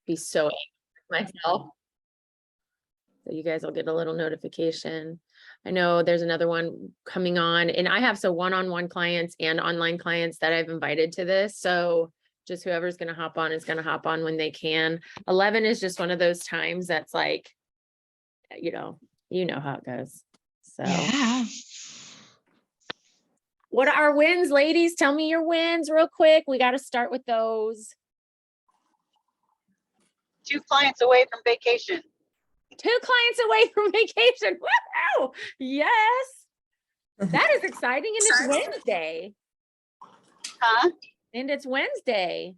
be so angry with myself. So you guys will get a little notification. I know there's another one coming on, and I have one-on-one clients and online clients that I've invited to this. So just whoever's going to hop on is going to hop on when they can. 11 is just one of those times that's like, you know how it goes. So Yeah. What are our wins, ladies? Tell me your wins real quick. We got to start with those. 2 clients away from vacation. 2 clients away from vacation. Woo! Yes. That is exciting. And it's Wednesday. Huh? And it's Wednesday.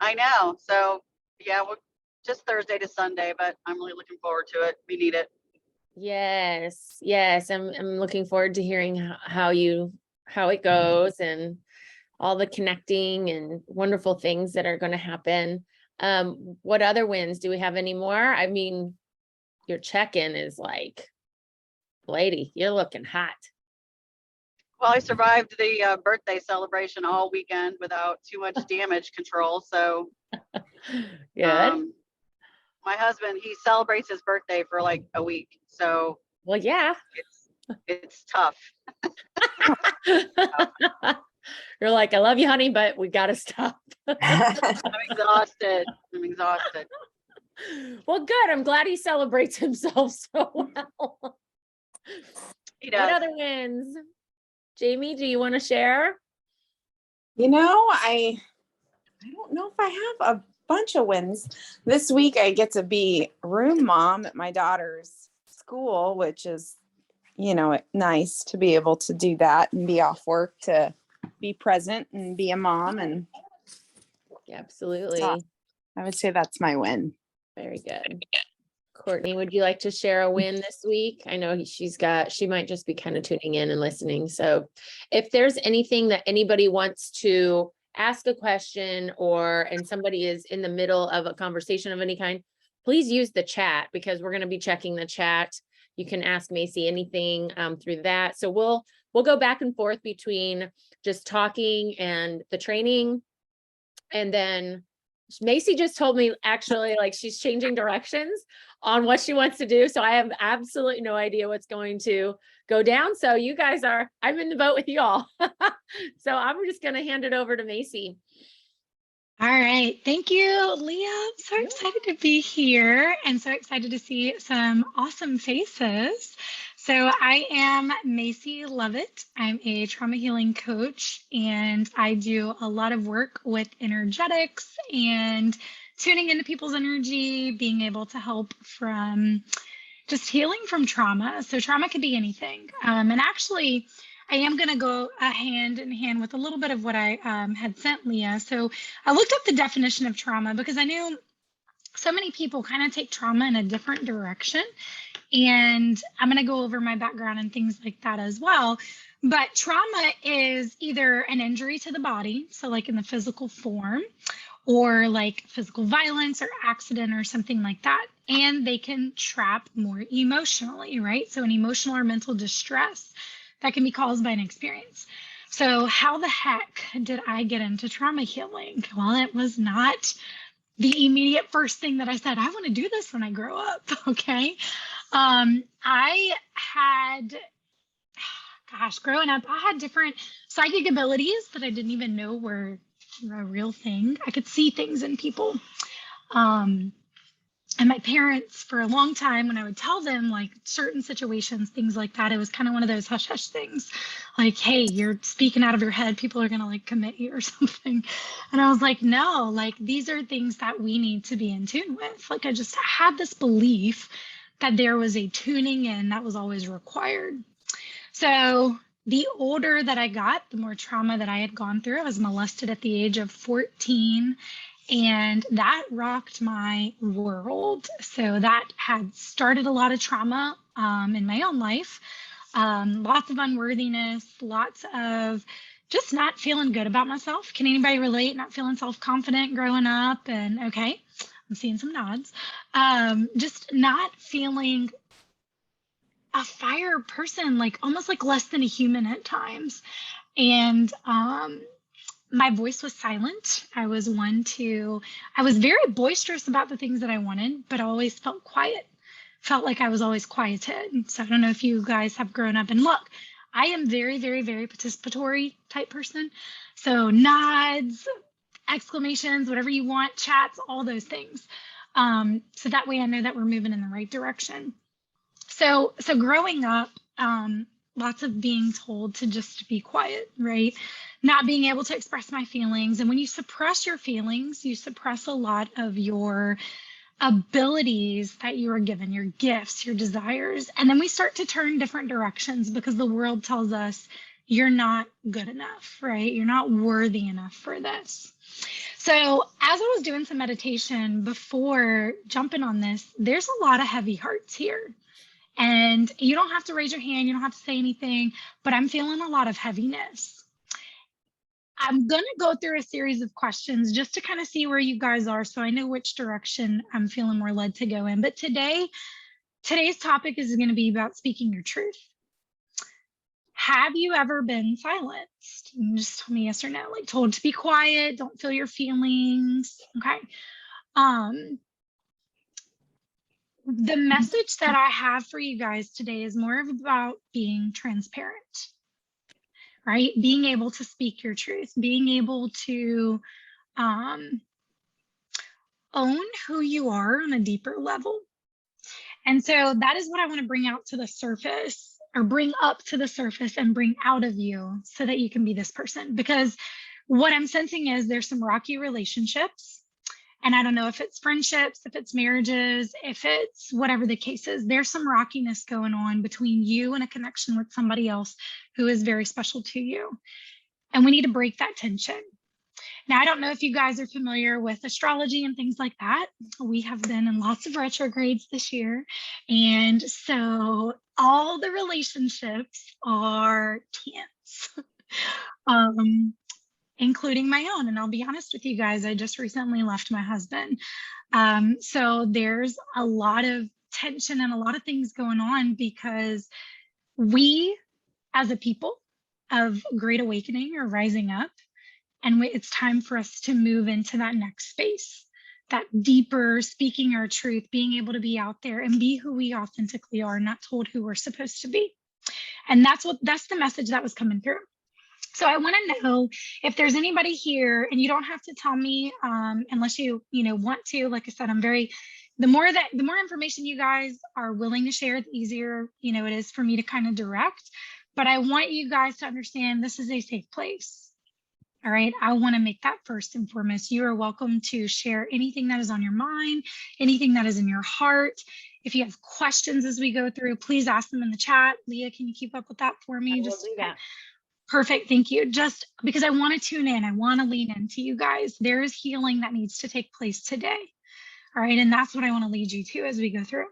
I know. So yeah, we're just Thursday to Sunday, but I'm really looking forward to it. We need it. Yes. I'm looking forward to hearing how it goes and all the connecting and wonderful things that are going to happen. What other wins? Do we have any more? I mean, your check-in is like, lady, you're looking hot. Well, I survived the birthday celebration all weekend without too much damage control. So Good. My husband, he celebrates his birthday for like a week. So well, yeah, it's tough. You're like, I love you, honey, but we got to stop. I'm exhausted. Well, good. I'm glad he celebrates himself so well. He does. What other wins? Jamie, do you want to share? I don't know if I have a bunch of wins. This week I get to be room mom at my daughter's school, which is, nice to be able to do that and be off work to be present and be a mom. And absolutely. I would say that's my win. Very good. Courtney, would you like to share a win this week? I know she might just be kind of tuning in and listening. So if there's anything that anybody wants to ask a question and somebody is in the middle of a conversation of any kind, please use the chat because we're going to be checking the chat. You can ask Maisie anything through that. So we'll go back and forth between just talking and the training. And then Maisie just told me actually like she's changing directions on what she wants to do. So I have absolutely no idea what's going to go down. So you guys I'm in the boat with you all. So I'm just going to hand it over to Maisie. All right. Thank you, Leah. I'm so excited to be here and so excited to see some awesome faces. So I am Maisie Lovett. I'm a trauma healing coach, and I do a lot of work with energetics and tuning into people's energy, being able to help from just healing from trauma. So trauma could be anything. And actually, I am going to go hand in hand with a little bit of what I had sent Leah. So I looked up the definition of trauma because I knew so many people kind of take trauma in a different direction. And I'm going to go over my background and things like that as well. But trauma is either an injury to the body, so like in the physical form, or like physical violence or accident or something like that. And they can trap more emotionally, right? So an emotional or mental distress that can be caused by an experience. So how the heck did I get into trauma healing? Well, it was not the immediate first thing that I said, I want to do this when I grow up, okay? I had, growing up, I had different psychic abilities that I didn't even know were a real thing. I could see things in people. And my parents, for a long time, when I would tell them like certain situations, things like that, it was kind of one of those hush hush things. Like, hey, you're speaking out of your head. People are going to like commit you or something. And I was like, no, like these are things that we need to be in tune with. Like I just had this belief that there was a tuning in that was always required. So the older that I got, the more trauma that I had gone through. I was molested at the age of 14. And that rocked my world. So that had started a lot of trauma in my own life, lots of unworthiness, lots of just not feeling good about myself. Can anybody relate? Not feeling self-confident growing up? And okay, I'm seeing some nods. Just not feeling a fire person, like almost like less than a human at times. And my voice was silent. I was very boisterous about the things that I wanted, but I always felt quiet. Felt like I was always quieted. So I don't know if you guys have grown up, and look, I am very, very, very participatory type person. So nods, exclamations, whatever you want, chats, all those things. So that way I know that we're moving in the right direction. So growing up, lots of being told to just be quiet, right? Not being able to express my feelings. And when you suppress your feelings, you suppress a lot of your abilities that you are given, your gifts, your desires. And then we start to turn different directions because the world tells us you're not good enough, right? You're not worthy enough for this. So as I was doing some meditation before jumping on this, there's a lot of heavy hearts here. And you don't have to raise your hand, you don't have to say anything, but I'm feeling a lot of heaviness. I'm going to go through a series of questions just to kind of see where you guys are so I know which direction I'm feeling more led to go in. But today's topic is going to be about speaking your truth. Have you ever been silenced? And just tell me yes or no, like told to be quiet, don't feel your feelings. Okay. The message that I have for you guys today is more about being transparent, right? Being able to speak your truth, being able to own who you are on a deeper level. And so that is what I want to bring out to the surface, or bring up to the surface and bring out of you so that you can be this person. Because what I'm sensing is there's some rocky relationships. And I don't know if it's friendships, if it's marriages, if it's whatever the case is, there's some rockiness going on between you and a connection with somebody else who is very special to you. And we need to break that tension. Now, I don't know if you guys are familiar with astrology and things like that. We have been in lots of retrogrades this year. And so all the relationships are tense. Including my own. And I'll be honest with you guys, I just recently left my husband. So there's a lot of tension and a lot of things going on because we, as a people of great awakening, are rising up. And it's time for us to move into that next space, that deeper speaking our truth, being able to be out there and be who we authentically are, not told who we're supposed to be. And that's the message that was coming through. So I want to know if there's anybody here, and you don't have to tell me unless you want to. Like I said, the more information you guys are willing to share, the easier it is for me to kind of direct. But I want you guys to understand this is a safe place. All right. I want to make that first and foremost. You are welcome to share anything that is on your mind, anything that is in your heart. If you have questions as we go through, please ask them in the chat. Leah, can you keep up with that for me? I will do that. Perfect. Thank you. Just because I want to tune in, I want to lean into you guys. There is healing that needs to take place today. All right. And that's what I want to lead you to as we go through.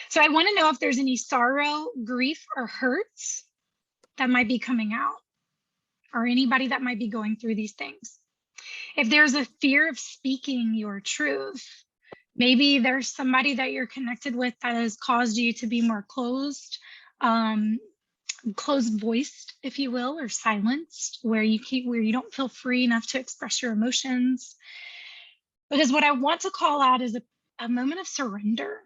So I want to know if there's any sorrow, grief, or hurts that might be coming out, or anybody that might be going through these things. If there's a fear of speaking your truth, maybe there's somebody that you're connected with that has caused you to be more closed voiced, if you will, or silenced, where you don't feel free enough to express your emotions. Because what I want to call out is a moment of surrender.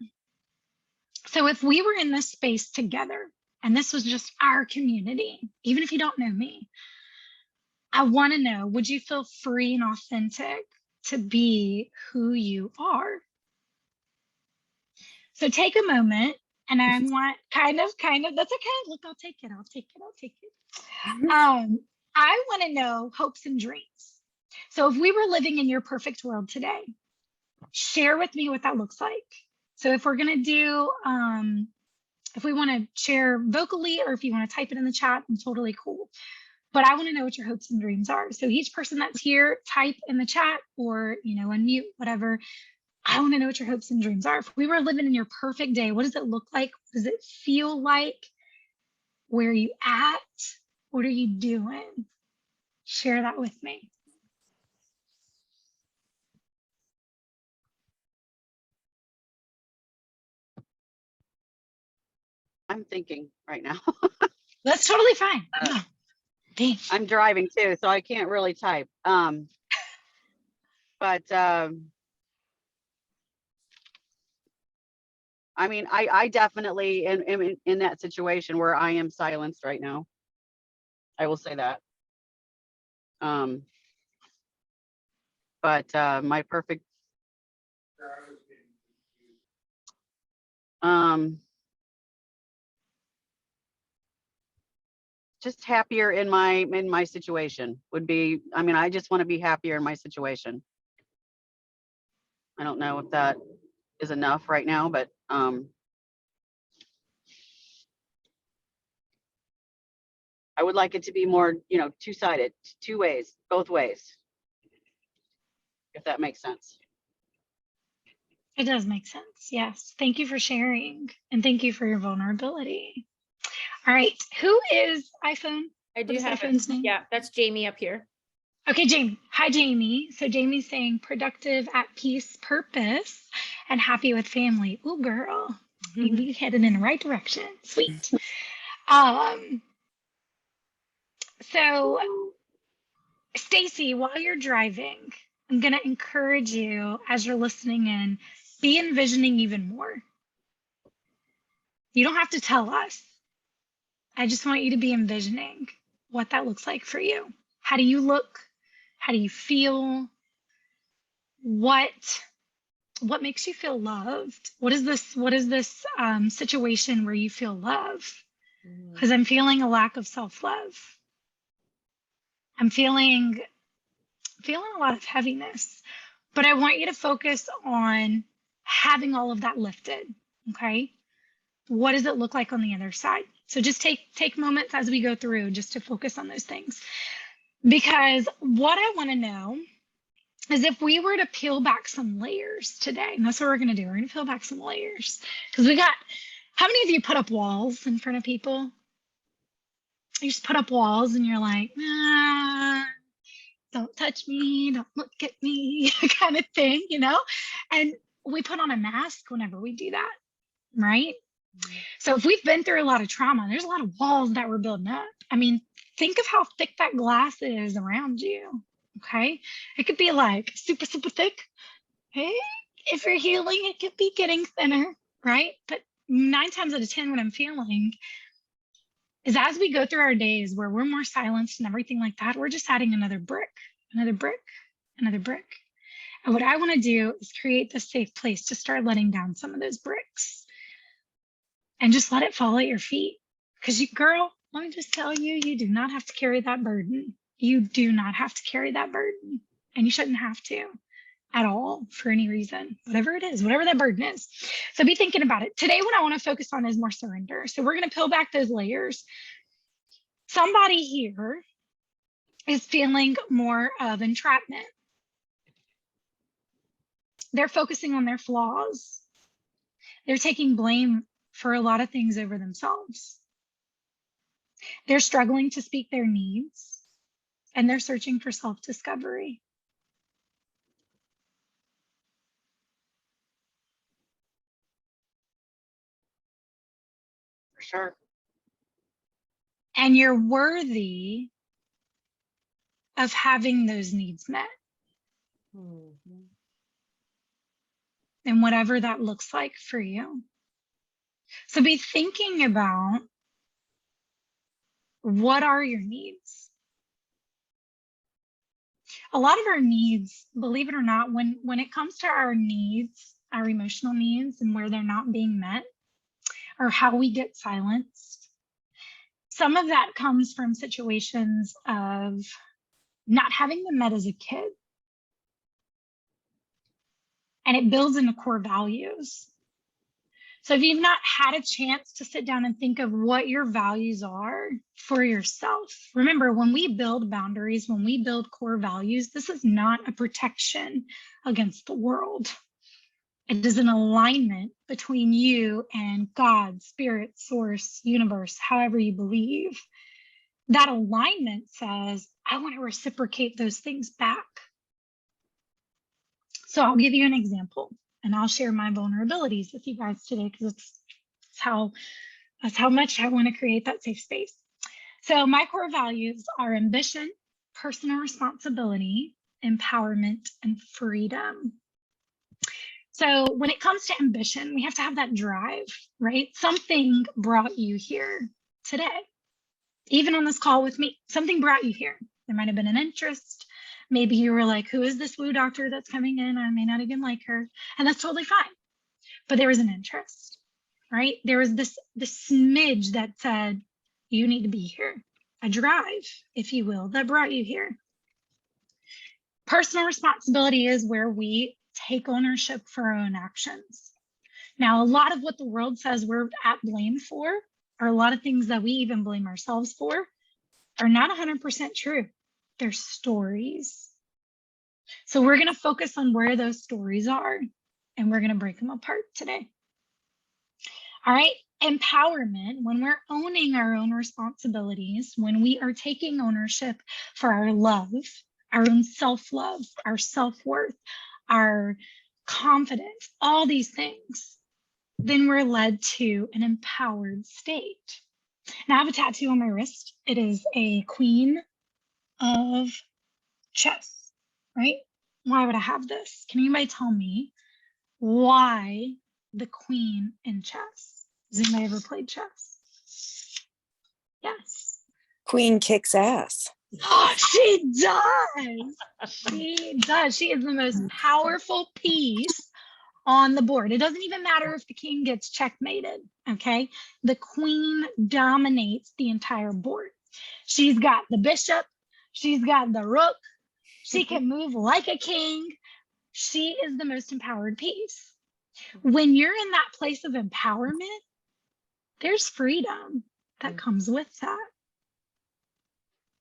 So if we were in this space together, and this was just our community, even if you don't know me, I want to know, would you feel free and authentic to be who you are? So take a moment. And I want kind of, that's okay. Look, I'll take it. I want to know hopes and dreams. So if we were living in your perfect world today, share with me what that looks like. So if we're going to do, if we want to share vocally, or if you want to type it in the chat, I'm totally cool. But I want to know what your hopes and dreams are. So each person that's here, type in the chat or, unmute, whatever. I want to know what your hopes and dreams are. If we were living in your perfect day, what does it look like? What does it feel like? Where are you at? What are you doing? Share that with me. I'm thinking right now. That's totally fine. Thanks. I'm driving too, so I can't really type. I mean, I definitely am in that situation where I am silenced right now. I will say that. My perfect, just happier in my situation would be, I mean, I just want to be happier in my situation. I don't know if that is enough right now, but I would like it to be more, you know, two-sided, two ways, both ways, if that makes sense. It does make sense. Yes. Thank you for sharing. And thank you for your vulnerability. All right. Who is iPhone? I do What is have iPhone's name? Yeah, that's Jamie up here. Okay, Jamie. Hi, Jamie. So Jamie's saying productive, at peace, purpose, and happy with family. Ooh, girl. You be headed in the right direction. Sweet. So Stacy, while you're driving, I'm going to encourage you as you're listening in, be envisioning even more. You don't have to tell us. I just want you to be envisioning what that looks like for you. How do you look? How do you feel? What makes you feel loved? What is this situation where you feel love? Because I'm feeling a lack of self-love. I'm feeling a lot of heaviness, but I want you to focus on having all of that lifted. Okay. What does it look like on the other side? So just take moments as we go through just to focus on those things. Because what I want to know is if we were to peel back some layers today, and that's what we're going to do. We're going to peel back some layers because how many of you put up walls in front of people? You just put up walls and you're like, don't touch me, don't look at me, kind of thing, you know? And we put on a mask whenever we do that, right? So if we've been through a lot of trauma, there's a lot of walls that we're building up. I mean, think of how thick that glass is around you, okay? It could be like super, super thick. Hey, if you're healing, it could be getting thinner, right? But 9 times out of 10, what I'm feeling is as we go through our days where we're more silenced and everything like that, we're just adding another brick, another brick, another brick. And what I want to do is create this safe place to start letting down some of those bricks and just let it fall at your feet. Because girl, let me just tell you, you do not have to carry that burden. You do not have to carry that burden. And you shouldn't have to at all for any reason, whatever it is, whatever that burden is. So be thinking about it. Today, what I want to focus on is more surrender. So we're going to peel back those layers. Somebody here is feeling more of entrapment. They're focusing on their flaws. They're taking blame for a lot of things over themselves. They're struggling to speak their needs, and they're searching for self-discovery. For sure. And you're worthy of having those needs met. And whatever that looks like for you. So be thinking about what are your needs? A lot of our needs, believe it or not, when it comes to our needs, our emotional needs and where they're not being met or how we get silenced, some of that comes from situations of not having them met as a kid. And it builds into core values. So if you've not had a chance to sit down and think of what your values are for yourself, remember when we build boundaries, when we build core values, this is not a protection against the world. It is an alignment between you and God, spirit, source, universe, however you believe. That alignment says, I want to reciprocate those things back. So I'll give you an example. And I'll share my vulnerabilities with you guys today because that's how much I want to create that safe space. So my core values are ambition, personal responsibility, empowerment, and freedom. So when it comes to ambition, we have to have that drive, right? Something brought you here today. Even on this call with me, something brought you here. There might have been an interest. Maybe you were like, who is this woo doctor that's coming in? I may not even like her. And that's totally fine. But there was an interest, right? There was this smidge that said, you need to be here. A drive, if you will, that brought you here. Personal responsibility is where we take ownership for our own actions. Now, a lot of what the world says we're at blame for, or a lot of things that we even blame ourselves for, are not 100% true. They're stories. So we're going to focus on where those stories are, and we're going to break them apart today. All right. Empowerment, when we're owning our own responsibilities, when we are taking ownership for our love, our own self-love, our self-worth, our confidence, all these things, then we're led to an empowered state. Now I have a tattoo on my wrist. It is a queen of chess, right? Why would I have this? Can anybody tell me why the queen in chess? Has anybody ever played chess? Yes. Queen kicks ass. Oh, she does. She does. She is the most powerful piece on the board. It doesn't even matter if the king gets checkmated, okay? The queen dominates the entire board. She's got the bishop. She's got the rook. She can move like a king. She is the most empowered piece. When you're in that place of empowerment, there's freedom that comes with that.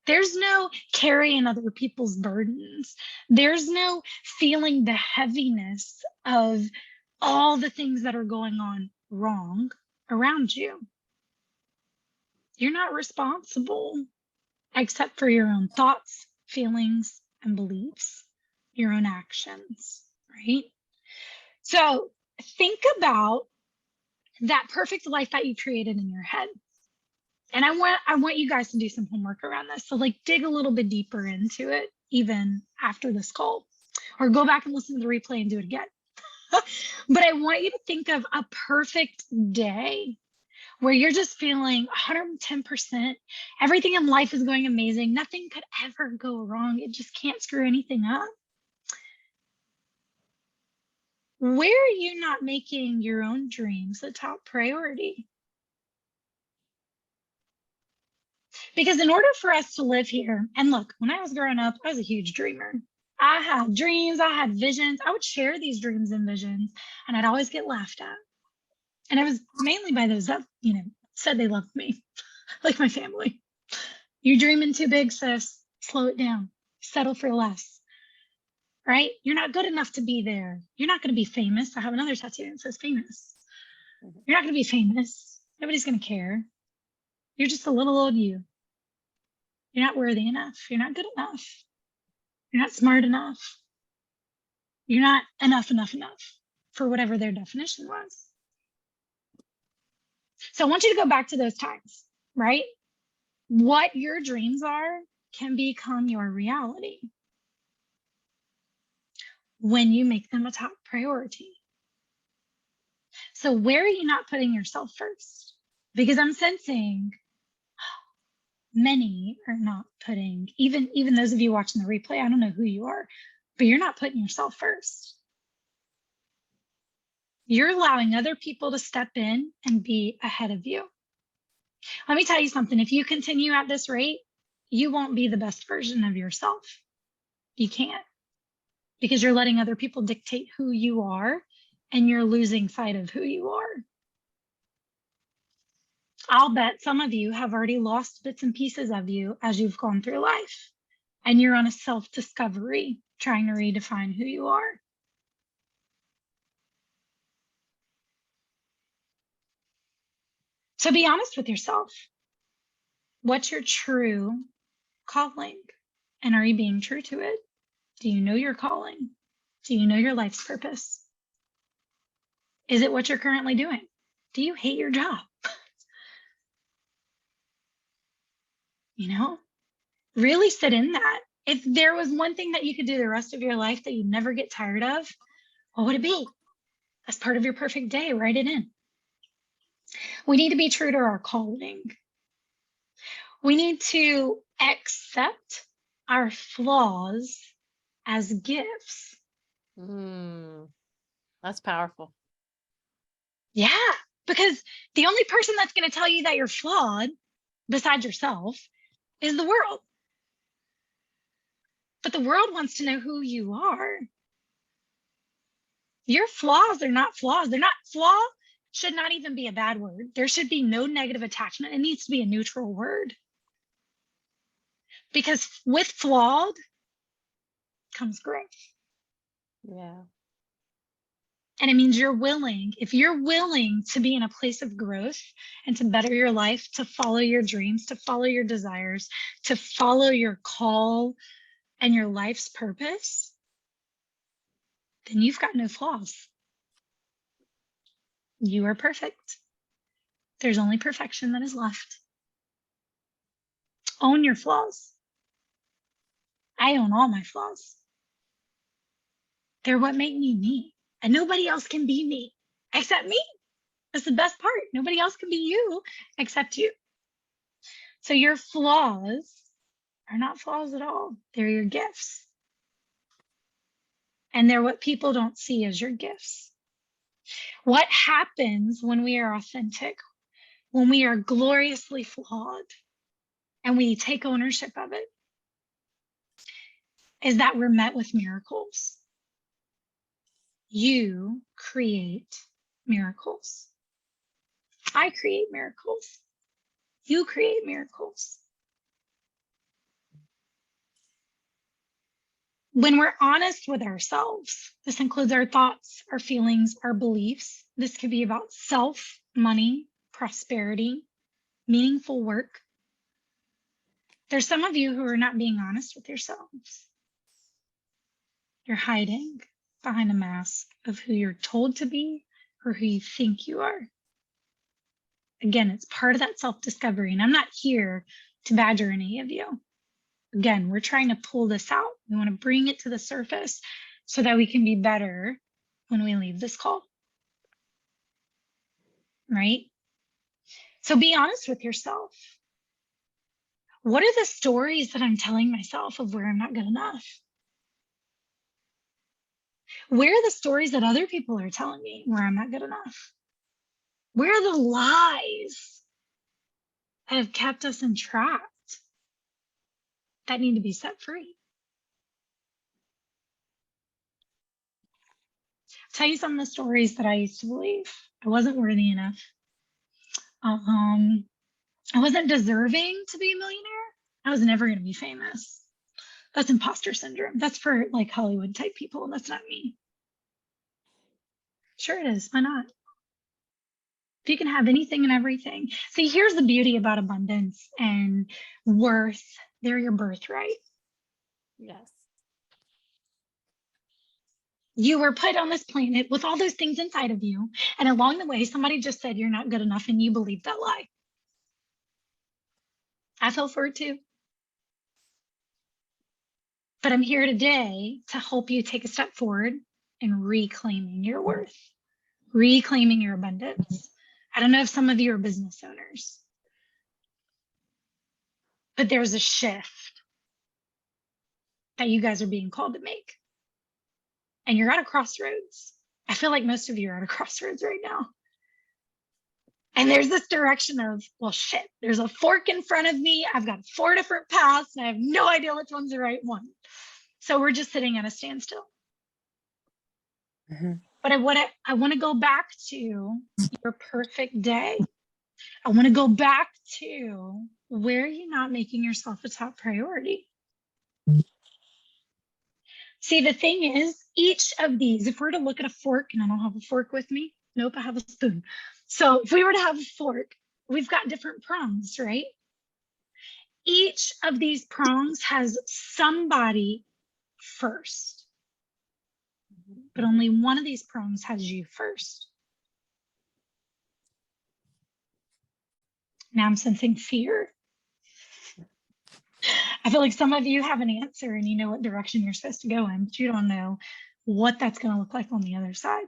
There's no carrying other people's burdens. There's no feeling the heaviness of all the things that are going on wrong around you. You're not responsible except for your own thoughts, feelings, and beliefs, your own actions, right? So think about that perfect life that you created in your head. And I want you guys to do some homework around this. So like dig a little bit deeper into it, even after this call, or go back and listen to the replay and do it again. But I want you to think of a perfect day where you're just feeling 110%. Everything in life is going amazing. Nothing could ever go wrong. It just can't screw anything up. Where are you not making your own dreams the top priority? Because in order for us to live here, and look, when I was growing up, I was a huge dreamer. I had dreams, I had visions. I would share these dreams and visions, and I'd always get laughed at. And it was mainly by those that, said they loved me, like my family. You're dreaming too big, sis. Slow it down. Settle for less. Right? You're not good enough to be there. You're not going to be famous. I have another tattoo that says famous. You're not going to be famous. Nobody's going to care. You're just a little old you. You're not worthy enough. You're not good enough. You're not smart enough. You're not enough for whatever their definition was. So I want you to go back to those times, right? What your dreams are can become your reality when you make them a top priority. So where are you not putting yourself first? Because I'm sensing many are not putting, even those of you watching the replay, I don't know who you are, but you're not putting yourself first. You're allowing other people to step in and be ahead of you. Let me tell you something. If you continue at this rate, you won't be the best version of yourself. You can't, because you're letting other people dictate who you are, and you're losing sight of who you are. I'll bet some of you have already lost bits and pieces of you as you've gone through life, and you're on a self-discovery, trying to redefine who you are. So be honest with yourself. What's your true calling? And are you being true to it? Do you know your calling? Do you know your life's purpose? Is it what you're currently doing? Do you hate your job? Really sit in that. If there was one thing that you could do the rest of your life that you'd never get tired of, what would it be? As part of your perfect day, write it in. We need to be true to our calling. We need to accept our flaws as gifts. That's powerful. Yeah, because the only person that's going to tell you that you're flawed besides yourself is the world. But the world wants to know who you are. Your flaws are not flaws. They're not flaw. Should not even be a bad word. There should be no negative attachment. It needs to be a neutral word. Because with flawed comes growth. Yeah. And it means if you're willing to be in a place of growth and to better your life, to follow your dreams, to follow your desires, to follow your call and your life's purpose, then you've got no flaws. You are perfect. There's only perfection that is left. Own your flaws. I own all my flaws. They're what make me me. And nobody else can be me except me. That's the best part. Nobody else can be you except you. So your flaws are not flaws at all. They're your gifts. And they're what people don't see as your gifts. What happens when we are authentic, when we are gloriously flawed, and we take ownership of it, is that we're met with miracles. You create miracles. I create miracles. You create miracles. When we're honest with ourselves, this includes our thoughts, our feelings, our beliefs. This could be about self, money, prosperity, meaningful work. There's some of you who are not being honest with yourselves. You're hiding behind a mask of who you're told to be or who you think you are. Again, it's part of that self-discovery, and I'm not here to badger any of you. Again, we're trying to pull this out. We want to bring it to the surface so that we can be better when we leave this call. Right? So be honest with yourself. What are the stories that I'm telling myself of where I'm not good enough? Where are the stories that other people are telling me where I'm not good enough? Where are the lies that have kept us entrapped that need to be set free? I'll tell you some of the stories that I used to believe. I wasn't worthy enough. I wasn't deserving to be a millionaire. I was never going to be famous. That's imposter syndrome. That's for like Hollywood type people, and that's not me. Sure it is. Why not? If you can have anything and everything. See, here's the beauty about abundance and worth. They're your birthright. Yes. You were put on this planet with all those things inside of you. And along the way, somebody just said you're not good enough and you believed that lie. I fell for it too. But I'm here today to help you take a step forward in reclaiming your worth, reclaiming your abundance. I don't know if some of you are business owners, but there's a shift that you guys are being called to make. And you're at a crossroads. I feel like most of you are at a crossroads right now. And there's this direction of, well, shit, there's a fork in front of me. I've got 4 different paths and I have no idea which one's the right one. So we're just sitting at a standstill. Mm-hmm. But I want to go back to your perfect day. I want to go back to where you're not making yourself a top priority. See, the thing is, each of these, if we're to look at a fork, and I don't have a fork with me. Nope, I have a spoon. So if we were to have a fork, we've got different prongs, right? Each of these prongs has somebody first, but only one of these prongs has you first. Now I'm sensing fear. I feel like some of you have an answer and you know what direction you're supposed to go in, but you don't know what that's going to look like on the other side.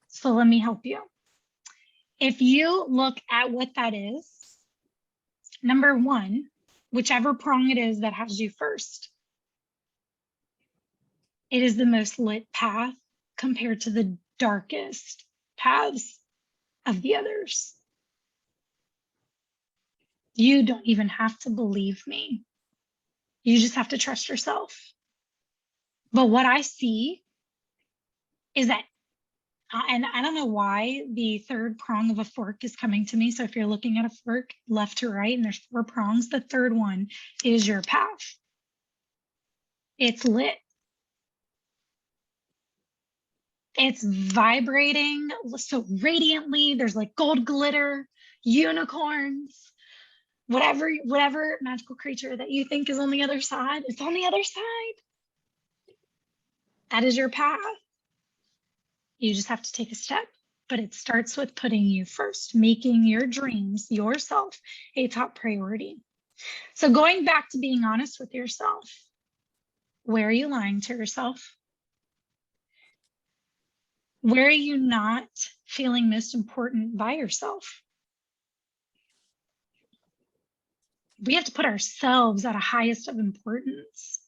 So let me help you. If you look at what that is, number one, whichever prong it is that has you first, it is the most lit path compared to the darkest paths of the others. You don't even have to believe me. You just have to trust yourself. But what I see is that, and I don't know why the third prong of a fork is coming to me. So if you're looking at a fork left to right and there's 4 prongs, the third one is your path. It's lit. It's vibrating so radiantly. There's like gold glitter, unicorns, whatever magical creature that you think is on the other side, it's on the other side. That is your path. You just have to take a step, but it starts with putting you first, making your dreams, yourself, a top priority. So going back to being honest with yourself, where are you lying to yourself? Where are you not feeling most important by yourself? We have to put ourselves at a highest of importance.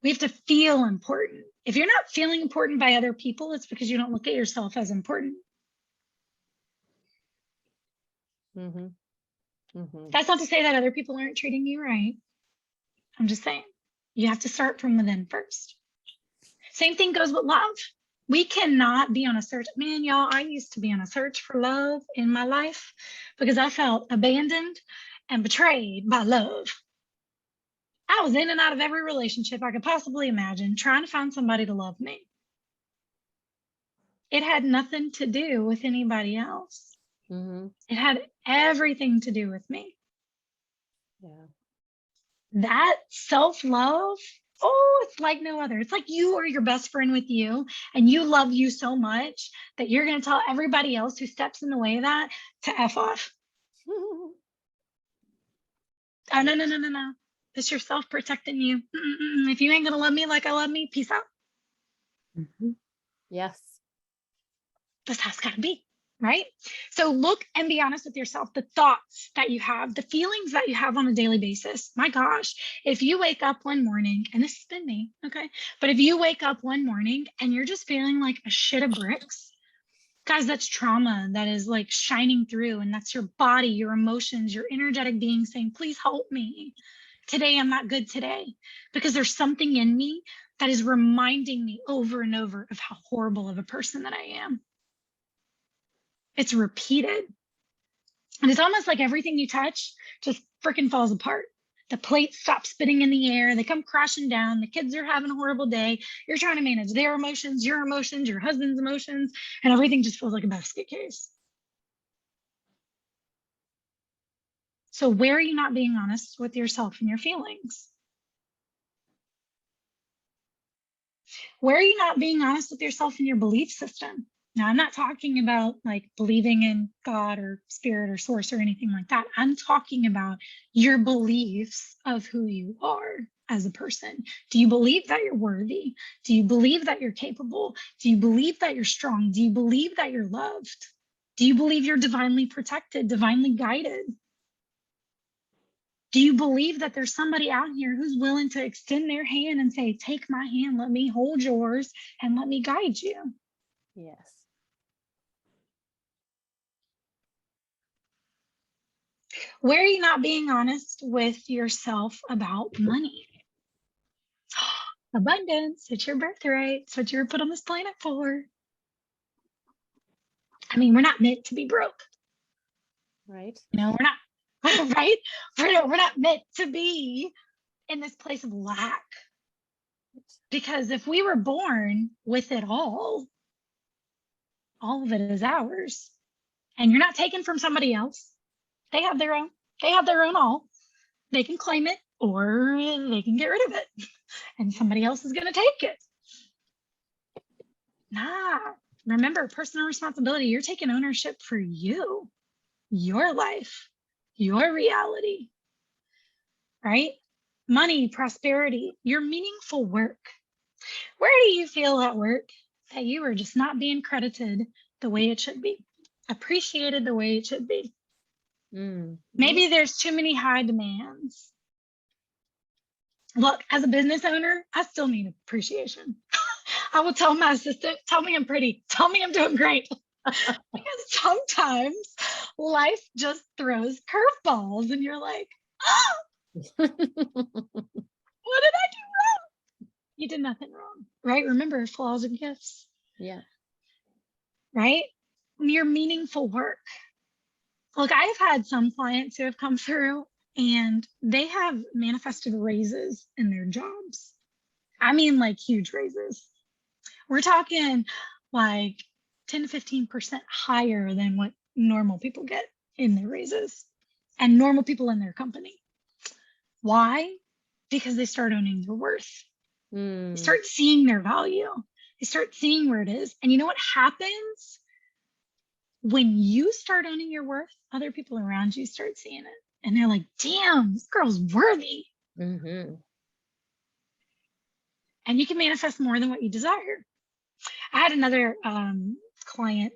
We have to feel important. If you're not feeling important by other people, it's because you don't look at yourself as important. Mm-hmm. Mm-hmm. That's not to say that other people aren't treating you right. I'm just saying, you have to start from within first. Same thing goes with love. We cannot be on a search. Man, y'all, I used to be on a search for love in my life because I felt abandoned and betrayed by love. I was in and out of every relationship I could possibly imagine, trying to find somebody to love me. It had nothing to do with anybody else. Mm-hmm. It had everything to do with me. Yeah. That self-love, oh, it's like no other. It's like you are your best friend with you, and you love you so much that you're going to tell everybody else who steps in the way of that to F off. Oh, no. It's yourself protecting you. If you ain't going to love me like I love me, peace out. Mm-hmm. Yes. That's how it's got to be, right? So look and be honest with yourself. The thoughts that you have, the feelings that you have on a daily basis. My gosh, if you wake up one morning, and this has been me, okay? But if you wake up one morning and you're just feeling like a shit of bricks, guys, that's trauma that is like shining through, and that's your body, your emotions, your energetic being saying, please help me. Today, I'm not good today, because there's something in me that is reminding me over and over of how horrible of a person that I am. It's repeated. And it's almost like everything you touch just freaking falls apart. The plates stop spinning in the air. They come crashing down. The kids are having a horrible day. You're trying to manage their emotions, your husband's emotions, and everything just feels like a basket case. So where are you not being honest with yourself and your feelings? Where are you not being honest with yourself and your belief system? Now, I'm not talking about like believing in God or spirit or source or anything like that. I'm talking about your beliefs of who you are as a person. Do you believe that you're worthy? Do you believe that you're capable? Do you believe that you're strong? Do you believe that you're loved? Do you believe you're divinely protected, divinely guided? Do you believe that there's somebody out here who's willing to extend their hand and say, take my hand, let me hold yours, and let me guide you? Yes. Where are you not being honest with yourself about money? Abundance, it's your birthright. It's what you were put on this planet for. I mean, we're not meant to be broke. Right. You know, we're not, right? We're not meant to be in this place of lack. Because if we were born with it all of it is ours. And you're not taken from somebody else. They have their own. They have their own all. They can claim it or they can get rid of it. And somebody else is going to take it. Nah. Remember, personal responsibility. You're taking ownership for you, your life, your reality. right? Money, prosperity, your meaningful work. Where do you feel at work that you are just not being credited the way it should be, appreciated the way it should be? Maybe there's too many high demands. Look, as a business owner, I still need appreciation. I will tell my assistant, tell me I'm pretty, tell me I'm doing great. Because sometimes life just throws curveballs and you're like, oh, what did I do wrong? You did nothing wrong, right? Remember, flaws and gifts. Yeah. Right? Your meaningful work. Look, I've had some clients who have come through and they have manifested raises in their jobs. I mean, like huge raises. We're talking like 10 to 15% higher than what normal people get in their raises and normal people in their company. Why? Because they start owning their worth. They start seeing their value. They start seeing where it is. And you know what happens? When you start owning your worth, other people around you start seeing it. And they're like, damn, this girl's worthy. And you can manifest more than what you desire. I had another client.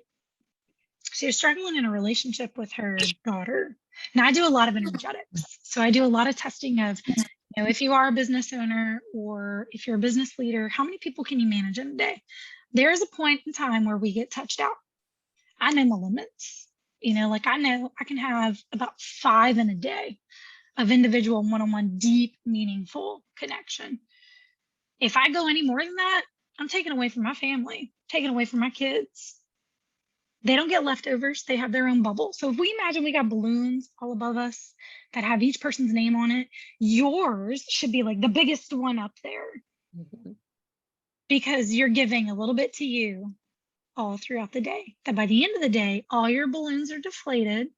She was struggling in a relationship with her daughter. Now, I do a lot of energetics. So I do a lot of testing of, you know, if you are a business owner or if you're a business leader, how many people can you manage in a day? There is a point in time where we get touched out. I know my limits. You know, like I know I can have about 5 in a day of individual one-on-one, deep, meaningful connection. If I go any more than that, I'm taken away from my family, taken away from my kids. They don't get leftovers. They have their own bubble. So if we imagine we got balloons all above us that have each person's name on it, yours should be like the biggest one up there because you're giving a little bit to you all throughout the day. That by the end of the day, all your balloons are deflated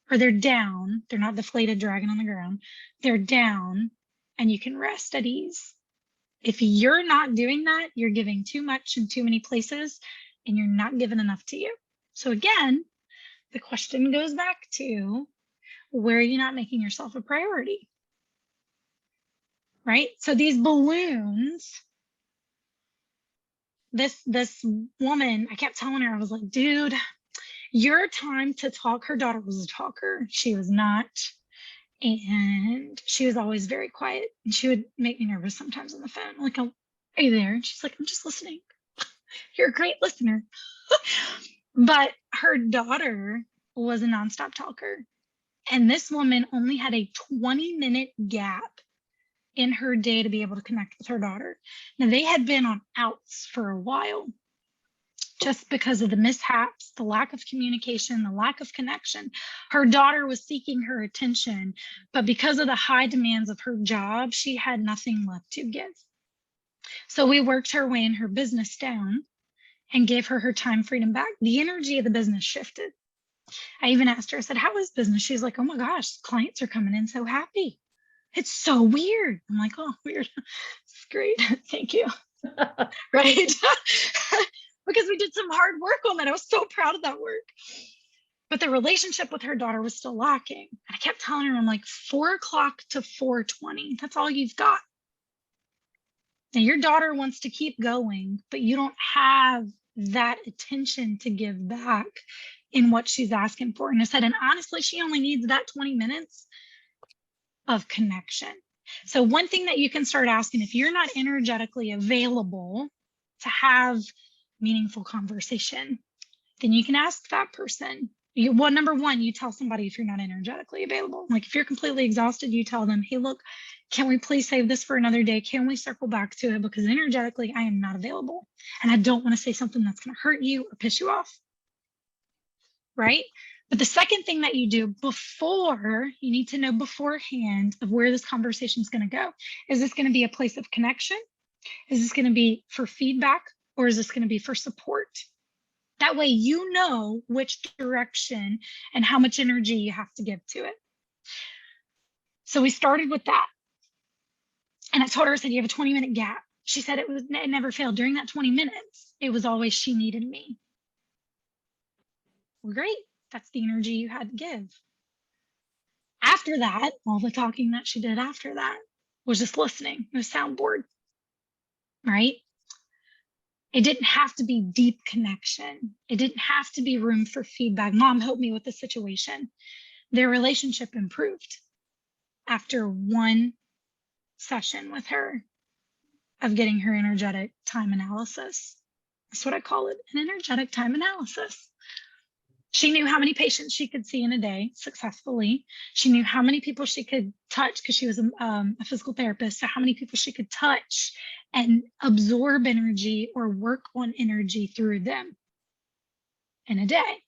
or they're down. They're not deflated, dragging on the ground. They're down and you can rest at ease. If you're not doing that, you're giving too much in too many places and you're not giving enough to you. So again, the question goes back to, where are you not making yourself a priority? Right? So these balloons, this woman, I kept telling her, I was like, dude, your time to talk. Her daughter was a talker. She was not. And she was always very quiet. And she would make me nervous sometimes on the phone. Like, are you there? And she's like, I'm just listening. You're a great listener. But her daughter was a nonstop talker. And this woman only had a 20-minute gap in her day to be able to connect with her daughter. Now, they had been on outs for a while just because of the mishaps, the lack of communication, the lack of connection. Her daughter was seeking her attention, but because of the high demands of her job, she had nothing left to give. So we worked her way in her business down and gave her time freedom back. The energy of the business shifted. I even asked her, I said, how is business? She's like, oh my gosh, clients are coming in so happy. It's so weird. I'm like, oh, weird. It's great. Thank you. Right? Because we did some hard work on that. I was so proud of that work. But the relationship with her daughter was still lacking. And I kept telling her, I'm like, 4 o'clock to 4:20. That's all you've got. Now your daughter wants to keep going, but you don't have that attention to give back in what she's asking for. And I said, and honestly, she only needs that 20 minutes of connection. So one thing that you can start asking, if you're not energetically available to have meaningful conversation, then you can ask that person. Well, number one, you tell somebody if you're not energetically available. Like if you're completely exhausted, you tell them, hey, look, can we please save this for another day? Can we circle back to it? Because energetically, I am not available. And I don't want to say something that's going to hurt you or piss you off. Right? But the second thing that you do before, you need to know beforehand of where this conversation is going to go. Is this going to be a place of connection? Is this going to be for feedback? Or is this going to be for support? That way you know which direction and how much energy you have to give to it. So we started with that. And I told her, I said, you have a 20-minute gap. She said it never failed. During that 20 minutes, it was always she needed me. Well, great. That's the energy you had to give. After that, all the talking that she did after that was just listening. It was soundboard, right? It didn't have to be deep connection. It didn't have to be room for feedback. Mom, help me with the situation. Their relationship improved after one session with her of getting her energetic time analysis. That's what I call it, an energetic time analysis. She knew how many patients she could see in a day successfully. She knew how many people she could touch because she was a physical therapist. So how many people she could touch and absorb energy or work on energy through them in a day.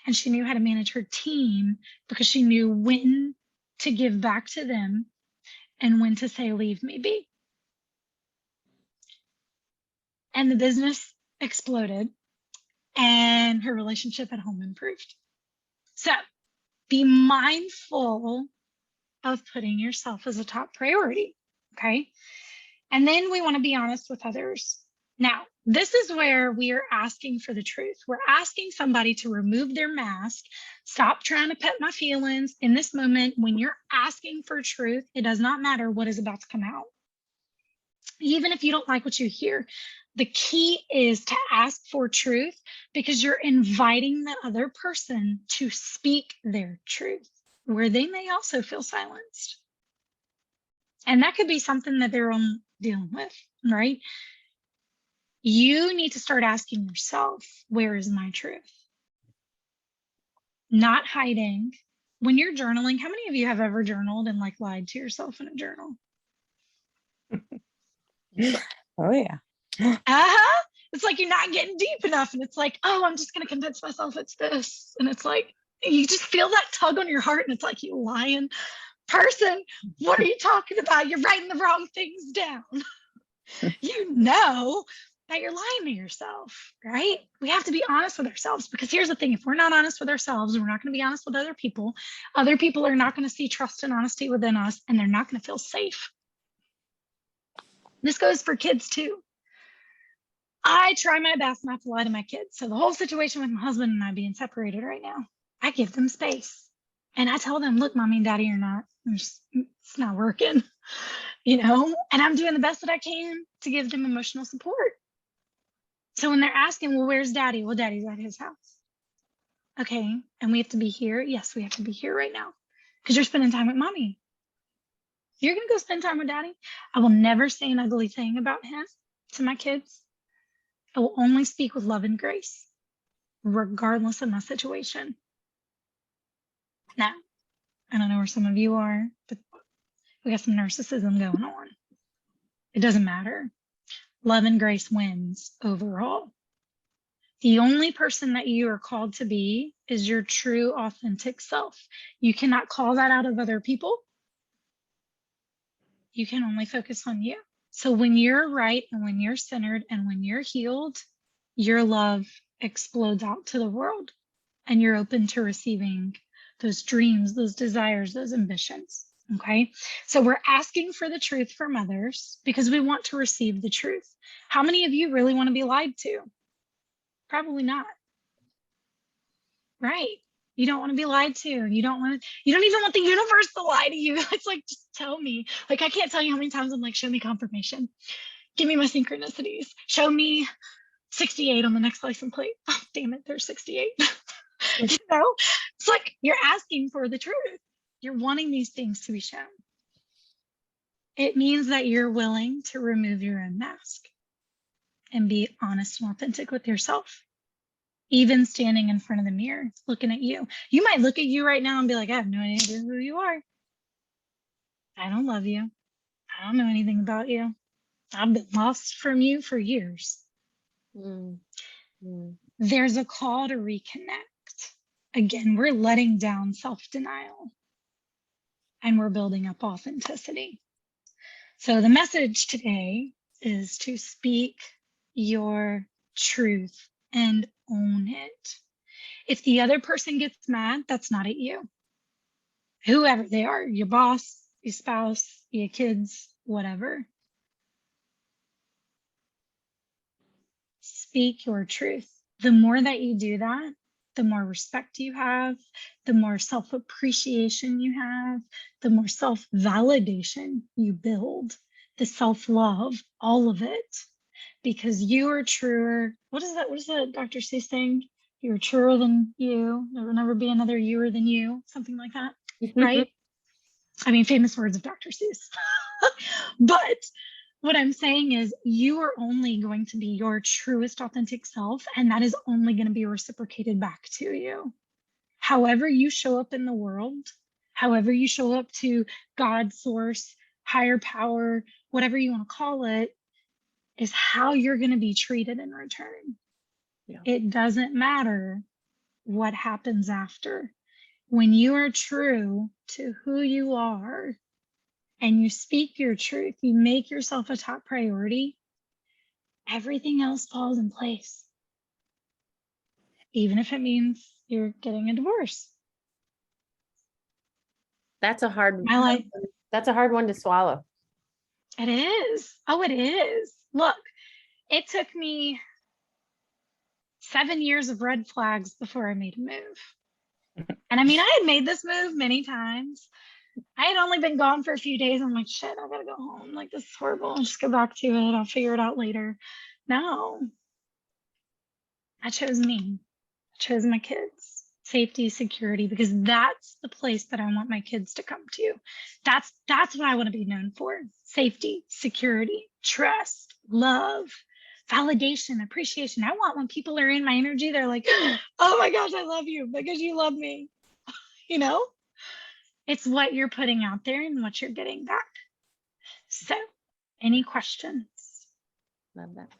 And she knew how to manage her team because she knew when to give back to them and when to say, leave me be. And the business exploded and her relationship at home improved. So be mindful of putting yourself as a top priority, okay? And then we want to be honest with others. Now, this is where we are asking for the truth. We're asking somebody to remove their mask, stop trying to pet my feelings. In this moment, when you're asking for truth, it does not matter what is about to come out. Even if you don't like what you hear, the key is to ask for truth because you're inviting the other person to speak their truth where they may also feel silenced. And that could be something that they're dealing with, right? You need to start asking yourself, where is my truth? Not hiding. When you're journaling, how many of you have ever journaled and like lied to yourself in a journal? Oh yeah. It's like you're not getting deep enough. And it's like, oh, I'm just going to convince myself it's this. And it's like, you just feel that tug on your heart. And it's like, you lying person, what are you talking about? You're writing the wrong things down. You know that you're lying to yourself, right? We have to be honest with ourselves because here's the thing. If we're not honest with ourselves, we're not going to be honest with other people. Other people are not going to see trust and honesty within us, and they're not going to feel safe. This goes for kids too. I try my best not to lie to my kids. So the whole situation with my husband and I being separated right now, I give them space. And I tell them, look, mommy and daddy are not, it's not working, you know, and I'm doing the best that I can to give them emotional support. So when they're asking, well, where's daddy? Well, daddy's at his house. Okay. And we have to be here. Yes, we have to be here right now because you're spending time with mommy. You're going to go spend time with daddy. I will never say an ugly thing about him to my kids. I will only speak with love and grace, regardless of my situation. Now, I don't know where some of you are, but we got some narcissism going on. It doesn't matter. Love and grace wins overall. The only person that you are called to be is your true, authentic self. You cannot call that out of other people. You can only focus on you. So when you're right and when you're centered and when you're healed, your love explodes out to the world and you're open to receiving those dreams, those desires, those ambitions. Okay. So we're asking for the truth from others because we want to receive the truth. How many of you really want to be lied to? Probably not. Right. You don't want to be lied to. You don't even want the universe to lie to you. It's like, just tell me. Like, I can't tell you how many times I'm like, show me confirmation. Give me my synchronicities. Show me 68 on the next license plate. Oh, damn it, there's 68. You know, it's like you're asking for the truth. You're wanting these things to be shown. It means that you're willing to remove your own mask and be honest and authentic with yourself. Even standing in front of the mirror, looking at you. You might look at you right now and be like, I have no idea who you are. I don't love you. I don't know anything about you. I've been lost from you for years. There's a call to reconnect. Again, we're letting down self-denial and we're building up authenticity. So the message today is to speak your truth and own it. If the other person gets mad, that's not at you. Whoever they are, your boss, your spouse, your kids, whatever. Speak your truth. The more that you do that, the more respect you have, the more self-appreciation you have, the more self-validation you build, the self-love, all of it. Because you are truer. What is that? What is that Dr. Seuss thing? You're truer than you. There will never be another youer than you. Something like that, right? I mean, famous words of Dr. Seuss. But what I'm saying is you are only going to be your truest authentic self, and that is only going to be reciprocated back to you. However you show up in the world, however you show up to God, source, higher power, whatever you want to call it, is how you're going to be treated in return. Yeah. It doesn't matter what happens after. When you are true to who you are and you speak your truth, you make yourself a top priority, everything else falls in place. Even if it means you're getting a divorce. That's a hard one to swallow. It is. Oh, it is. Look, it took me 7 years of red flags before I made a move. And I mean, I had made this move many times. I had only been gone for a few days. I'm like, shit, I gotta go home. Like, this is horrible. I'll just go back to it. I'll figure it out later. No, I chose me. I chose my kids. Safety, security, because that's the place that I want my kids to come to. That's what I want to be known for. Safety, security, trust, love, validation, appreciation. I want when people are in my energy, they're like, oh my gosh, I love you because you love me. You know, it's what you're putting out there and what you're getting back. So, any questions? Love that.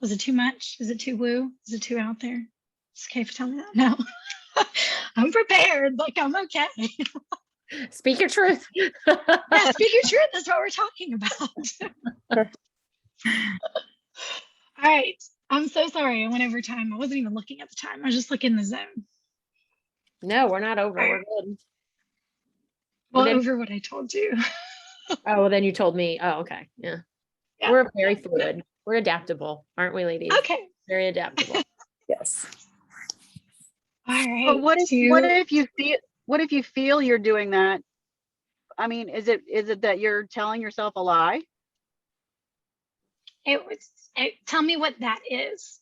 Was it too much? Is it too woo? Is it too out there? It's okay if you tell me that. No, I'm prepared. Like, I'm okay. Speak your truth. Yeah, speak your truth. That's what we're talking about. All right. I'm so sorry. I went over time. I wasn't even looking at the time. I was just looking in the zone. No, we're not over. We're good. Well, then- over what I told you. Oh, well, then you told me. Oh, okay. Yeah. Yeah. We're very fluid. We're adaptable, aren't we, ladies? Okay. Very adaptable. Yes. All right. But what if you feel you're doing that? I mean, is it that you're telling yourself a lie? Tell me what that is.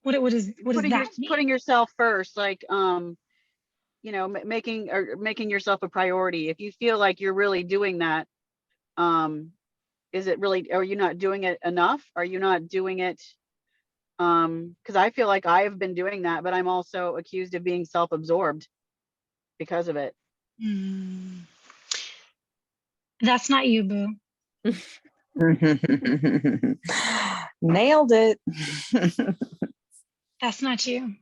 What does that mean? Putting yourself first, like you know, making yourself a priority. If you feel like you're really doing that, is it really? Are you not doing it enough? Are you not doing it? Because I feel like I have been doing that, but I'm also accused of being self-absorbed because of it. That's not you, boo. Nailed it. That's not you.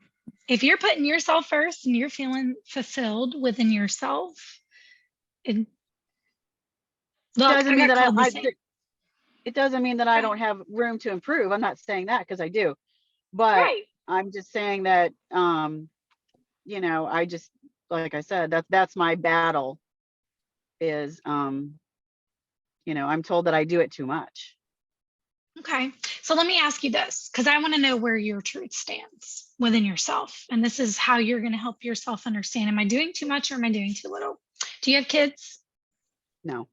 If you're putting yourself first and you're feeling fulfilled within yourself, it doesn't mean that it doesn't mean that I Right. don't have room to improve. I'm not saying that, because I do, but Right. I'm just saying that you know, I just, like I said, that's my battle is you know, I'm told that I do it too much. Okay. So let me ask you this, because I want to know where your truth stands within yourself. And this is how you're going to help yourself understand. Am I doing too much or am I doing too little? Do you have kids? No.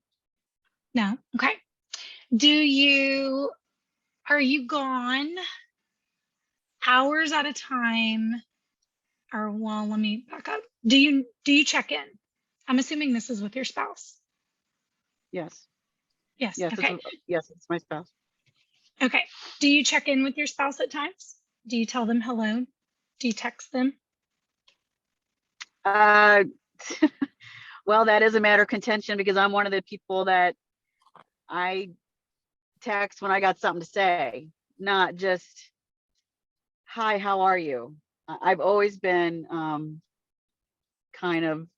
No. Okay. Are you gone hours at a time? Or, well, let me back up. Do you check in? I'm assuming this is with your spouse. Yes. Yes. Yes. Okay. Yes, it's my spouse. Okay. Do you check in with your spouse at times? Do you tell them hello? Do you text them? Well, that is a matter of contention, because I'm one of the people that I text when I got something to say, not just, hi, how are you? I've always been kind of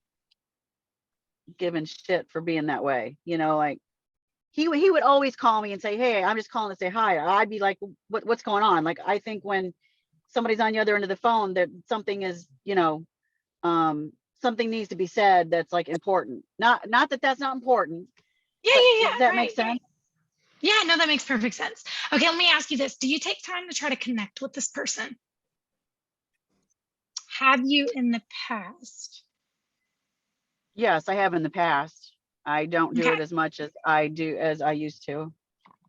given shit for being that way. You know, like he would always call me and say, hey, I'm just calling to say hi. I'd be like, what's going on? Like, I think when somebody's on the other end of the phone, that something is, you know, something needs to be said that's like important. Not that that's not important. Yeah. Does that make sense? Yeah, no, that makes perfect sense. Okay, let me ask you this. Do you take time to try to connect with this person? Have you in the past? Yes, I have in the past. I don't do it Okay. as much as I used to.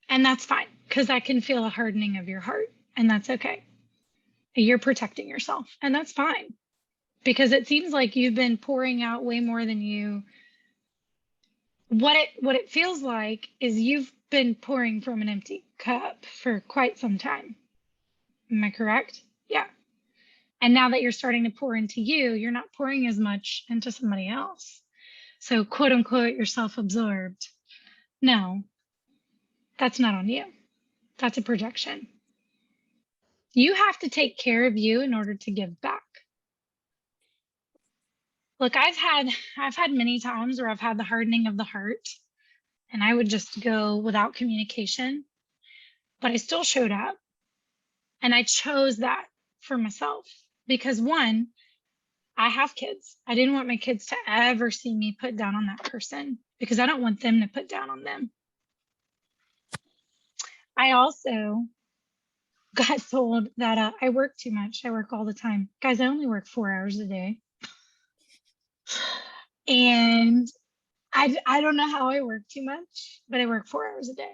And that's fine, because I can feel a hardening of your heart, and that's okay. You're protecting yourself, and that's fine, because it seems like you've been pouring out way more than you. What it feels like is you've been pouring from an empty cup for quite some time. Am I correct? Yeah. And now that you're starting to pour into you, you're not pouring as much into somebody else. So, quote unquote, you're self-absorbed. No, that's not on you. That's a projection. You have to take care of you in order to give back. Look, I've had many times where I've had the hardening of the heart, and I would just go without communication, but I still showed up, and I chose that for myself because, one, I have kids. I didn't want my kids to ever see me put down on that person because I don't want them to put down on them. I also got told that I work too much. I work all the time. Guys, I only work 4 hours a day. And I don't know how I work too much, but I work 4 hours a day.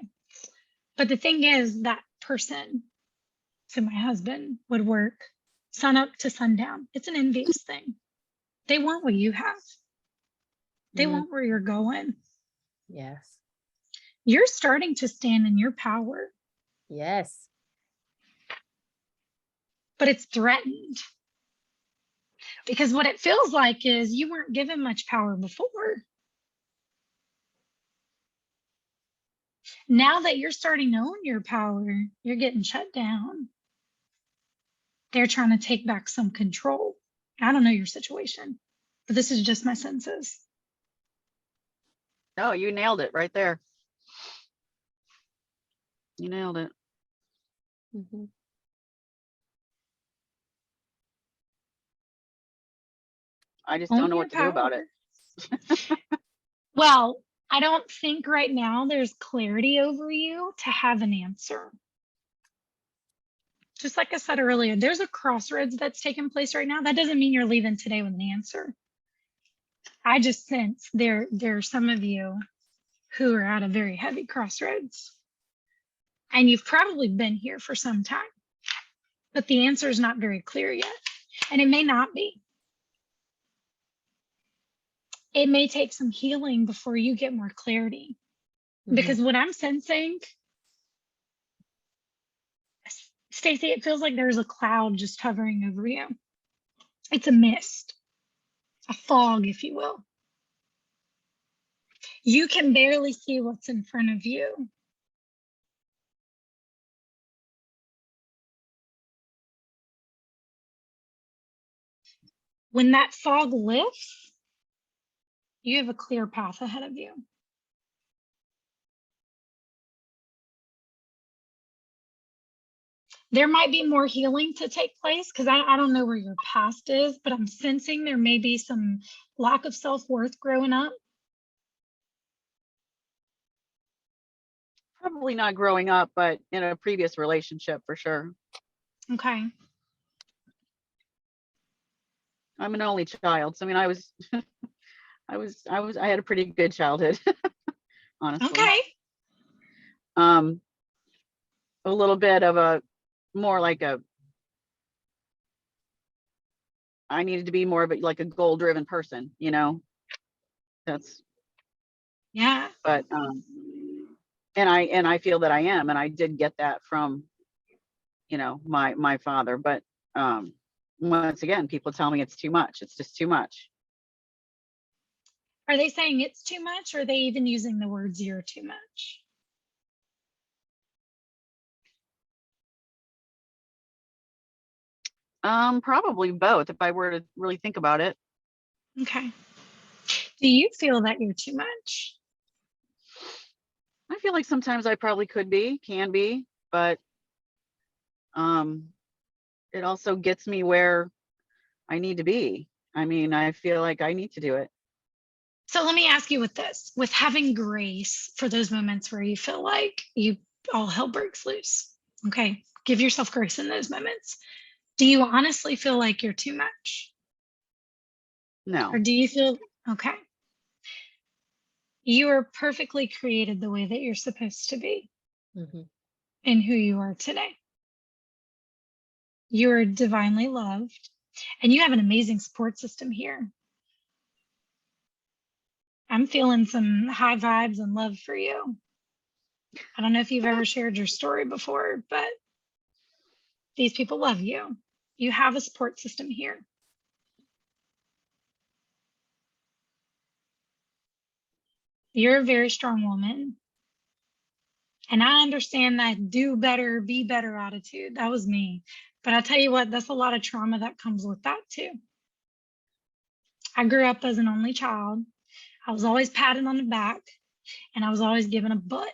But the thing is, that person, so my husband, would work sun up to sundown. It's an envious thing. They want what you have. They want where you're going. Yes. You're starting to stand in your power, Yes. but it's threatened. Because what it feels like is you weren't given much power before. Now that you're starting to own your power, you're getting shut down. They're trying to take back some control. I don't know your situation, but this is just my senses. No, you nailed it right there. You nailed it. Mhm. I just Own don't know your what to do about it. Well, I don't think right now there's clarity over you to have an answer. Just like I said earlier, there's a crossroads that's taking place right now. That doesn't mean you're leaving today with an answer. I just sense there are some of you who are at a very heavy crossroads. And you've probably been here for some time, but the answer is not very clear yet. And it may not be. It may take some healing before you get more clarity. Because what I'm sensing, Stacey, it feels like there's a cloud just hovering over you. It's a mist, a fog, if you will. You can barely see what's in front of you. When that fog lifts, you have a clear path ahead of you. There might be more healing to take place because I don't know where your past is, but I'm sensing there may be some lack of self-worth growing up. Probably not growing up, but in a previous relationship for sure. Okay. I'm an only child. So I mean, I had a pretty good childhood, honestly. Okay. A little bit of a more like a, I needed to be more of a, like a goal driven person, you know, that's, Yeah. but, and I feel that I am, and I did get that from, you know, my father, but, once again, people tell me it's too much. It's just too much. Are they saying it's too much, or are they even using the words you're too much? Probably both if I were to really think about it. Okay. Do you feel that you're too much? I feel like sometimes I probably can be, but it also gets me where I need to be. I mean, I feel like I need to do it. So let me ask you with this, with having grace for those moments where you feel like all hell breaks loose. Okay. Give yourself grace in those moments. Do you honestly feel like you're too much? No. Or do you feel, okay. You are perfectly created the way that you're supposed to be Mhm. and who you are today. You are divinely loved and you have an amazing support system here. I'm feeling some high vibes and love for you. I don't know if you've ever shared your story before, but these people love you. You have a support system here. You're a very strong woman. And I understand that do better, be better attitude. That was me. But I tell you what, that's a lot of trauma that comes with that too. I grew up as an only child. I was always patted on the back and I was always given a butt.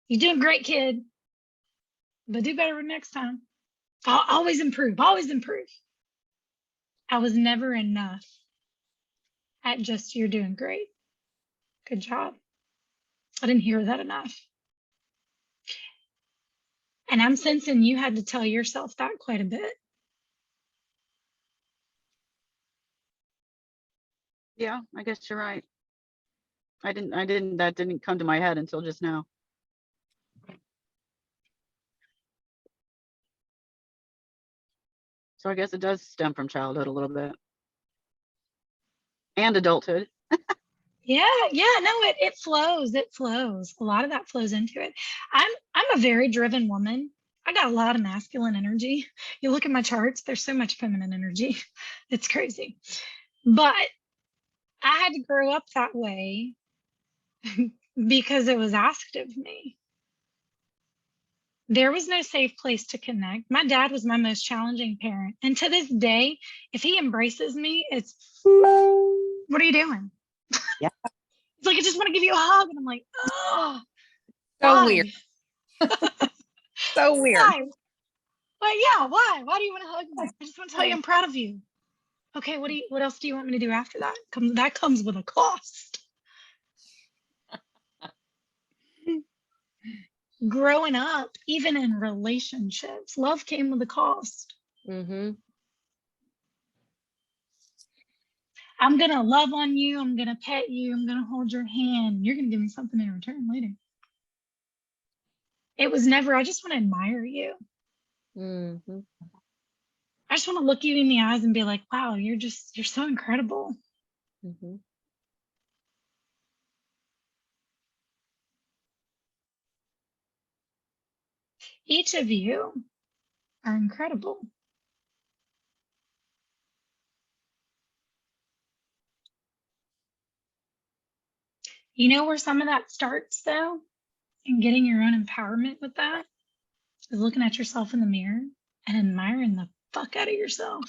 You're doing great, kid, but do better next time. I'll always improve, always improve. I was never enough at just you're doing great. Good job. I didn't hear that enough. And I'm sensing you had to tell yourself that quite a bit. Yeah, I guess you're right. That didn't come to my head until just now. So I guess it does stem from childhood a little bit. And adulthood. Yeah, no, it flows. It flows. A lot of that flows into it. I'm a very driven woman. I got a lot of masculine energy. You look at my charts, there's so much feminine energy. It's crazy. But I had to grow up that way because it was asked of me. There was no safe place to connect. My dad was my most challenging parent. And to this day, if he embraces me, it's, what are you doing? Yeah. It's like, I just want to give you a hug. And I'm like, oh, So why? weird. So weird. Why? Well, yeah, why? Why do you want to hug me? I just want to tell you I'm proud of you. Okay, what else do you want me to do after that? That comes with a cost. Growing up, even in relationships, love came with a cost. Mhm. I'm going to love on you. I'm going to pet you. I'm going to hold your hand. You're going to give me something in return later. It was never, I just want to admire you. Mhm. I just want to look you in the eyes and be like, wow, you're so incredible. Mhm. Each of you are incredible. You know where some of that starts though? And getting your own empowerment with that is looking at yourself in the mirror and admiring the fuck out of yourself.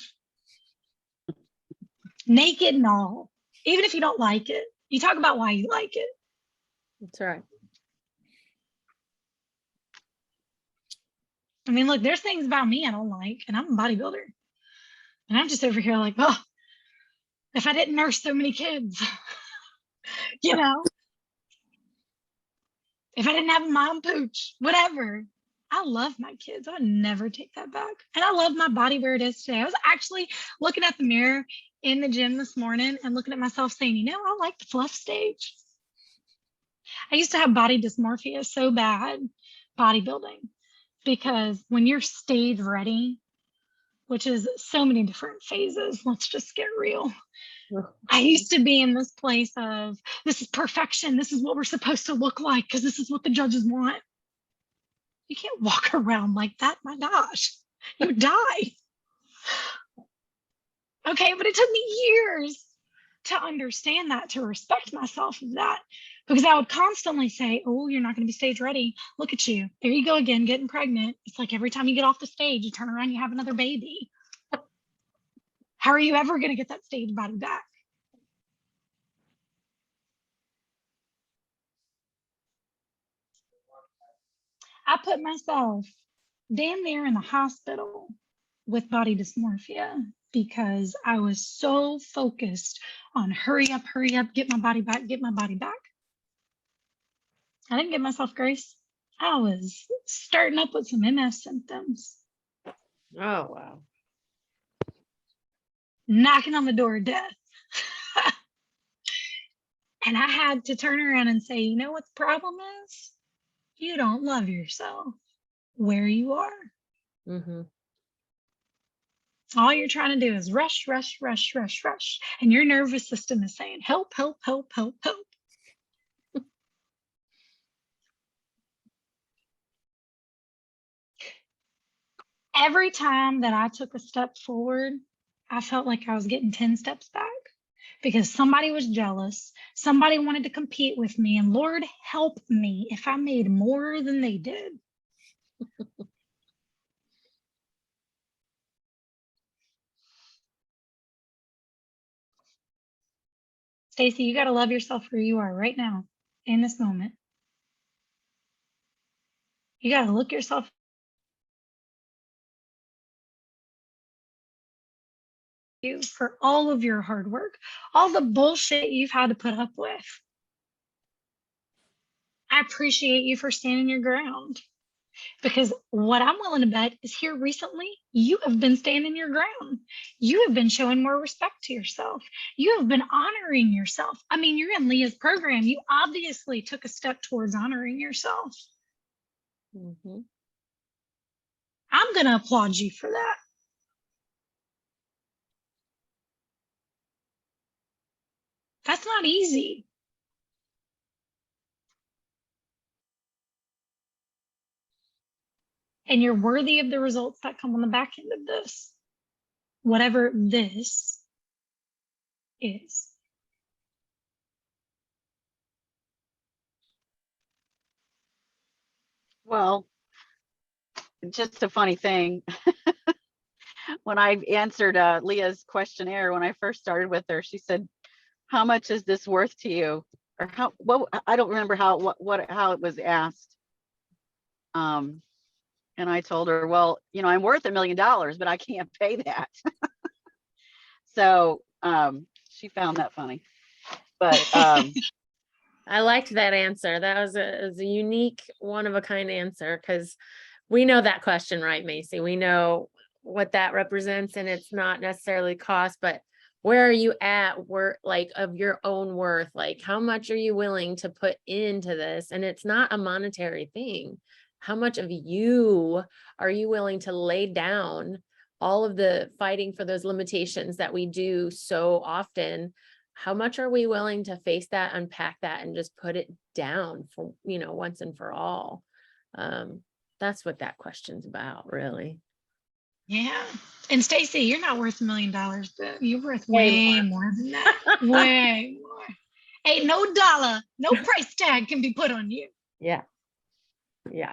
Naked and all. Even if you don't like it. You talk about why you like it. That's right. I mean, look, there's things about me I don't like, and I'm a bodybuilder. And I'm just over here like, oh, if I didn't nurse so many kids, you know, if I didn't have a mom pooch, whatever. I love my kids. I would never take that back. And I love my body where it is today. I was actually looking at the mirror in the gym this morning and looking at myself saying, you know, I like the fluff stage. I used to have body dysmorphia so bad, bodybuilding, because when you're stage ready, which is so many different phases, let's just get real. I used to be in this place of, this is perfection. This is what we're supposed to look like because this is what the judges want. You can't walk around like that. My gosh, you would die. Okay, but it took me years to understand that, to respect myself of that, because I would constantly say, oh, you're not going to be stage ready. Look at you. There you go again, getting pregnant. It's like every time you get off the stage, you turn around, you have another baby. How are you ever going to get that stage body back? I put myself damn near in the hospital with body dysmorphia because I was so focused on hurry up, get my body back, get my body back. I didn't give myself grace. I was starting up with some MS symptoms, Oh, wow. knocking on the door of death. And I had to turn around and say, you know what the problem is? You don't love yourself where you are. Mm-hmm. All you're trying to do is rush, rush, rush, rush, rush. And your nervous system is saying, help, help, help, help, help. Every time that I took a step forward, I felt like I was getting 10 steps back because somebody was jealous. Somebody wanted to compete with me. And Lord, help me if I made more than they did. Stacy, you got to love yourself where you are right now in this moment. You got to look yourself you for all of your hard work, all the bullshit you've had to put up with. I appreciate you for standing your ground because what I'm willing to bet is here recently, you have been standing your ground. You have been showing more respect to yourself. You have been honoring yourself. I mean, you're in Leah's program. You obviously took a step towards honoring yourself. Mm-hmm. I'm going to applaud you for that. That's not easy. And you're worthy of the results that come on the back end of this, whatever this is. Well, just a funny thing. When I answered Leah's questionnaire, when I first started with her, she said, how much is this worth to you? Or I don't remember how it was asked. And I told her, well, I'm worth $1 million, but I can't pay that. So she found that funny. But I liked that answer. That was a unique, one of a kind answer because we know that question, right, Macy? We know what that represents, and it's not necessarily cost, but where are you at work, like of your own worth? Like, how much are you willing to put into this? And it's not a monetary thing. How much of you are you willing to lay down all of the fighting for those limitations that we do so often? How much are we willing to face that, unpack that, and just put it down for, once and for all? That's what that question's about, really. Yeah. And Stacy, you're not worth $1 million, but you're worth Way way more than that. Way more. Ain't no dollar, no price tag can be put on you. Yeah. Yeah.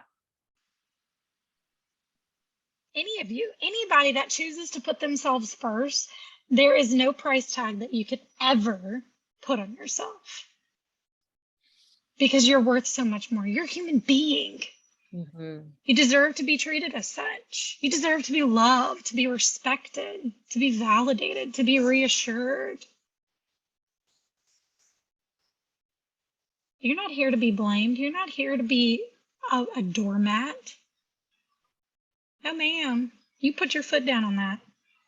Any of you, anybody that chooses to put themselves first, there is no price tag that you could ever put on yourself because you're worth so much more. You're a human being. Mm-hmm. You deserve to be treated as such. You deserve to be loved, to be respected, to be validated, to be reassured. You're not here to be blamed. You're not here to be a doormat. No, ma'am. You put your foot down on that.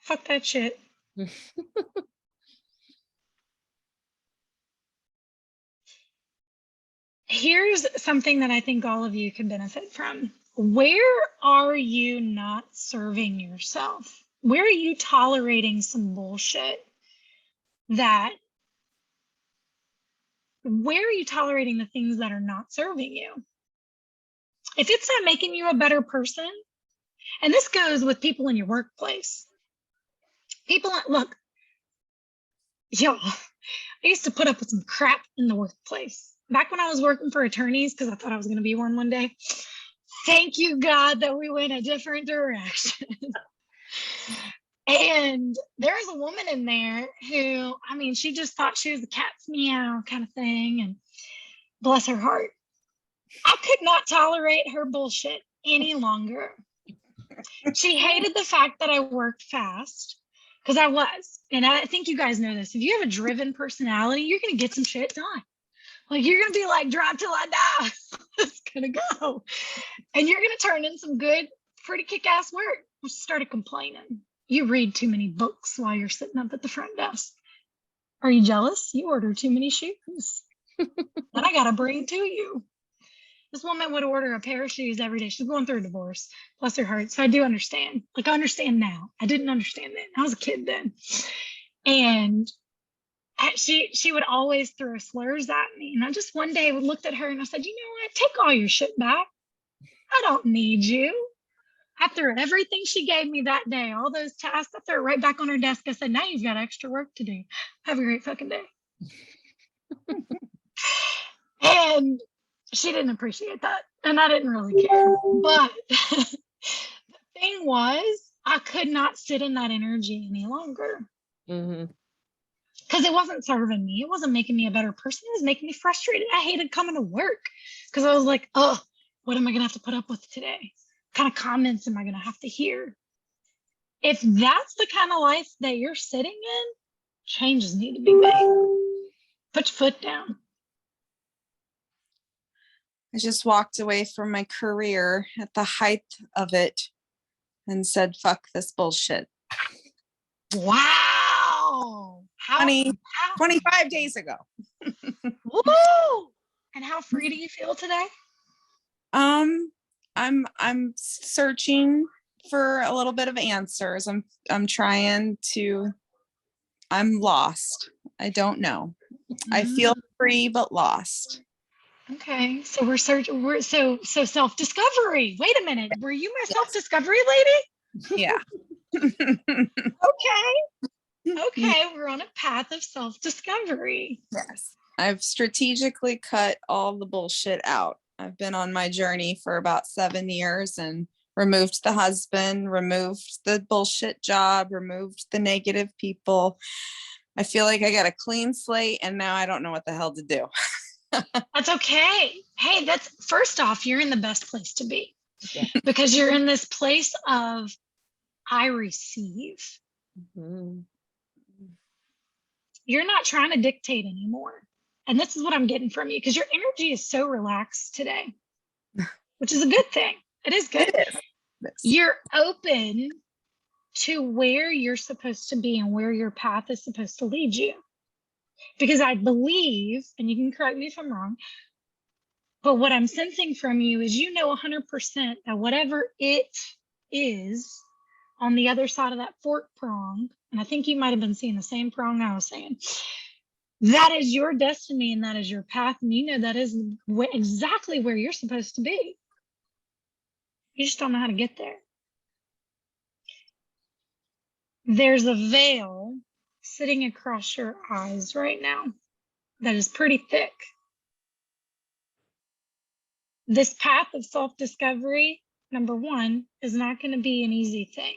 Fuck that shit. Here's something that I think all of you can benefit from. Where are you not serving yourself? Where are you tolerating some bullshit where are you tolerating the things that are not serving you? If it's not making you a better person, and this goes with people in your workplace. Look, yo, I used to put up with some crap in the workplace. Back when I was working for attorneys, because I thought I was going to be one day. Thank you, God, that we went a different direction. And there was a woman in there who, she just thought she was a cat's meow kind of thing. And bless her heart. I could not tolerate her bullshit any longer. She hated the fact that I worked fast because I was. And I think you guys know this. If you have a driven personality, you're going to get some shit done. Like, you're gonna be like, drive till I die. It's gonna go. And you're gonna turn in some good, pretty kick-ass work. I started complaining. You read too many books while you're sitting up at the front desk. Are you jealous? You order too many shoes. And I gotta bring to you. This woman would order a pair of shoes every day. She's going through a divorce. Bless her heart. So I do understand. Like, I understand now. I didn't understand then. I was a kid then. And she would always throw slurs at me. And I just one day looked at her and I said, you know what? Take all your shit back. I don't need you. I threw everything she gave me that day, all those tasks, I threw it right back on her desk. I said, now you've got extra work to do. Have a great fucking day. And she didn't appreciate that. And I didn't really care. But the thing was, I could not sit in that energy any longer. Because it wasn't serving me. It wasn't making me a better person. It was making me frustrated. I hated coming to work because I was like, oh, what am I going to have to put up with today? What kind of comments am I going to have to hear? If that's the kind of life that you're sitting in, changes need to be made. Put your foot down. I just walked away from my career at the height of it and said, fuck this bullshit. Wow. 25 days ago. Woo! And how free do you feel today? I'm searching for a little bit of answers. I'm lost. I don't know. I feel free but lost. Okay, so we're searching. So self-discovery. Wait a minute. Were you my self-discovery lady? Yeah. Okay, we're on a path of self-discovery. Yes. I've strategically cut all the bullshit out. I've been on my journey for about 7 years and removed the husband, removed the bullshit job, removed the negative people. I feel like I got a clean slate and now I don't know what the hell to do. That's okay. Hey, that's first off, you're in the best place to be. Yeah. Because you're in this place of I receive. You're not trying to dictate anymore. And this is what I'm getting from you because your energy is so relaxed today, which is a good thing. It is good. It is. You're open to where you're supposed to be and where your path is supposed to lead you. Because I believe, and you can correct me if I'm wrong, but what I'm sensing from you is you know 100% that whatever it is on the other side of that fork prong, and I think you might have been seeing the same prong I was saying, that is your destiny and that is your path. And you know that is exactly where you're supposed to be. You just don't know how to get there. There's a veil sitting across your eyes right now that is pretty thick. This path of self-discovery, number one, is not going to be an easy thing.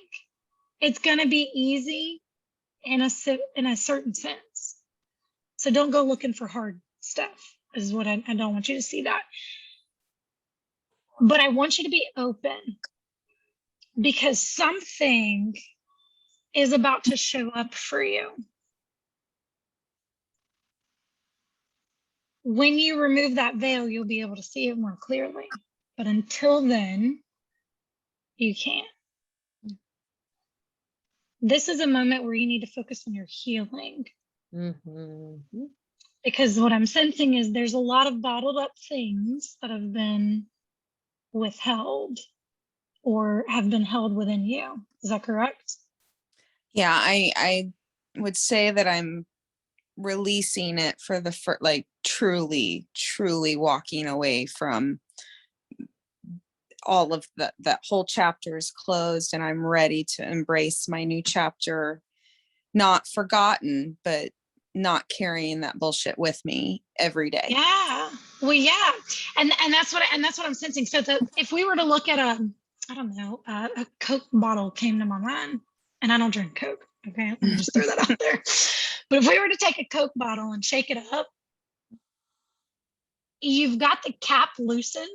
It's going to be easy in a certain sense. So don't go looking for hard stuff, is what I don't want you to see that. But I want you to be open because something is about to show up for you. When you remove that veil, you'll be able to see it more clearly. But until then, you can't. This is a moment where you need to focus on your healing. Because what I'm sensing is there's a lot of bottled up things that have been withheld or have been held within you. Is that correct? Yeah, I would say that I'm releasing it for truly walking away from all of that whole chapter is closed and I'm ready to embrace my new chapter, not forgotten, but not carrying that bullshit with me every day. Yeah. Well, yeah. And that's what I'm sensing. So if we were to look at a Coke bottle came to my mind, and I don't drink Coke. Okay. Let me just throw that out there. But if we were to take a Coke bottle and shake it up, you've got the cap loosened,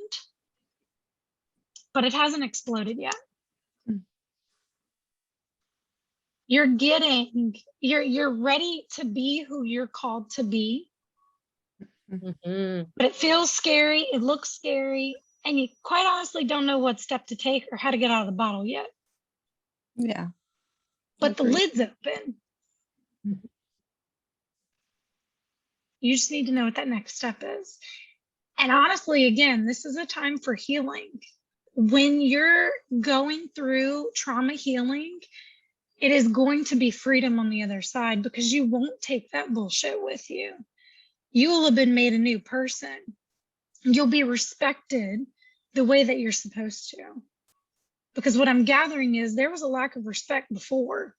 but it hasn't exploded yet. You're ready to be who you're called to be, Mhm. but it feels scary. It looks scary. And you quite honestly don't know what step to take or how to get out of the bottle yet. Yeah. But the Agreed. lid's open. Mhm. You just need to know what that next step is. And honestly, again, this is a time for healing. When you're going through trauma healing, it is going to be freedom on the other side because you won't take that bullshit with you. You will have been made a new person. You'll be respected the way that you're supposed to. Because what I'm gathering is there was a lack of respect before.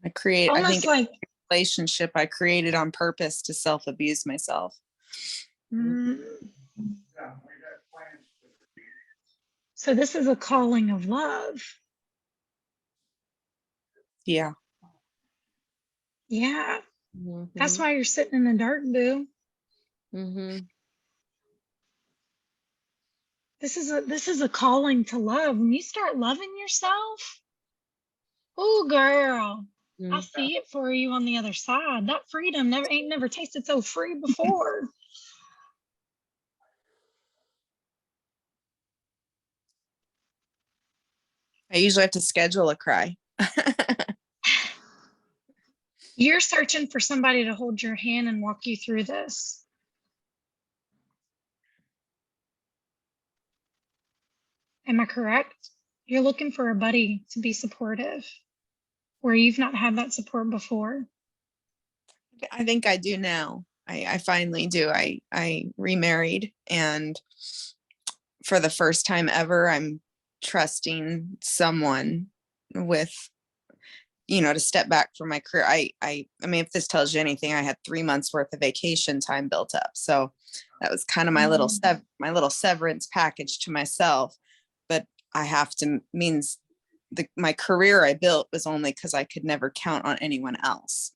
I think Almost like, relationship I created on purpose to self-abuse myself. mm. So this is a calling of love. Yeah. Yeah. That's Mhm. why you're sitting in the dark, boo. Mhm. This is a calling to love. When you start loving yourself, oh girl, I Mhm. see it for you on the other side. That freedom never tasted so free before. I usually have to schedule a cry. You're searching for somebody to hold your hand and walk you through this. Am I correct? You're looking for a buddy to be supportive where you've not had that support before. I think I do now. I finally do. I remarried, and for the first time ever, I'm trusting someone with, to step back from my career. I mean, if this tells you anything, I had 3 months worth of vacation time built up. So that was kind of my little severance package to myself. But I have to means my career I built was only because I could never count on anyone else.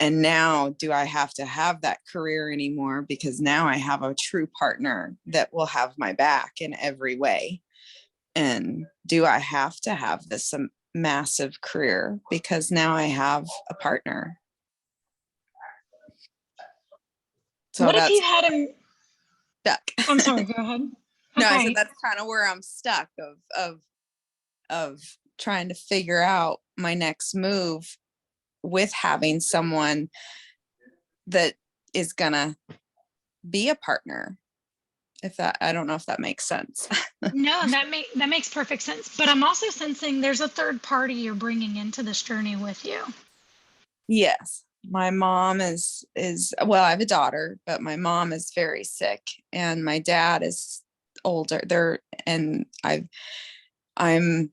And now do I have to have that career anymore? Because now I have a true partner that will have my back in every way. And do I have to have this massive career? Because now I have a partner. So What if that's you had him? stuck. I'm sorry, go ahead. No, I said Okay. that's kind of where I'm stuck of trying to figure out my next move with having someone that is gonna be a partner. I don't know if that makes sense. No, that makes perfect sense. But I'm also sensing there's a third party you're bringing into this journey with you. Yes, my mom is well, I have a daughter, but my mom is very sick, and my dad is older. I'm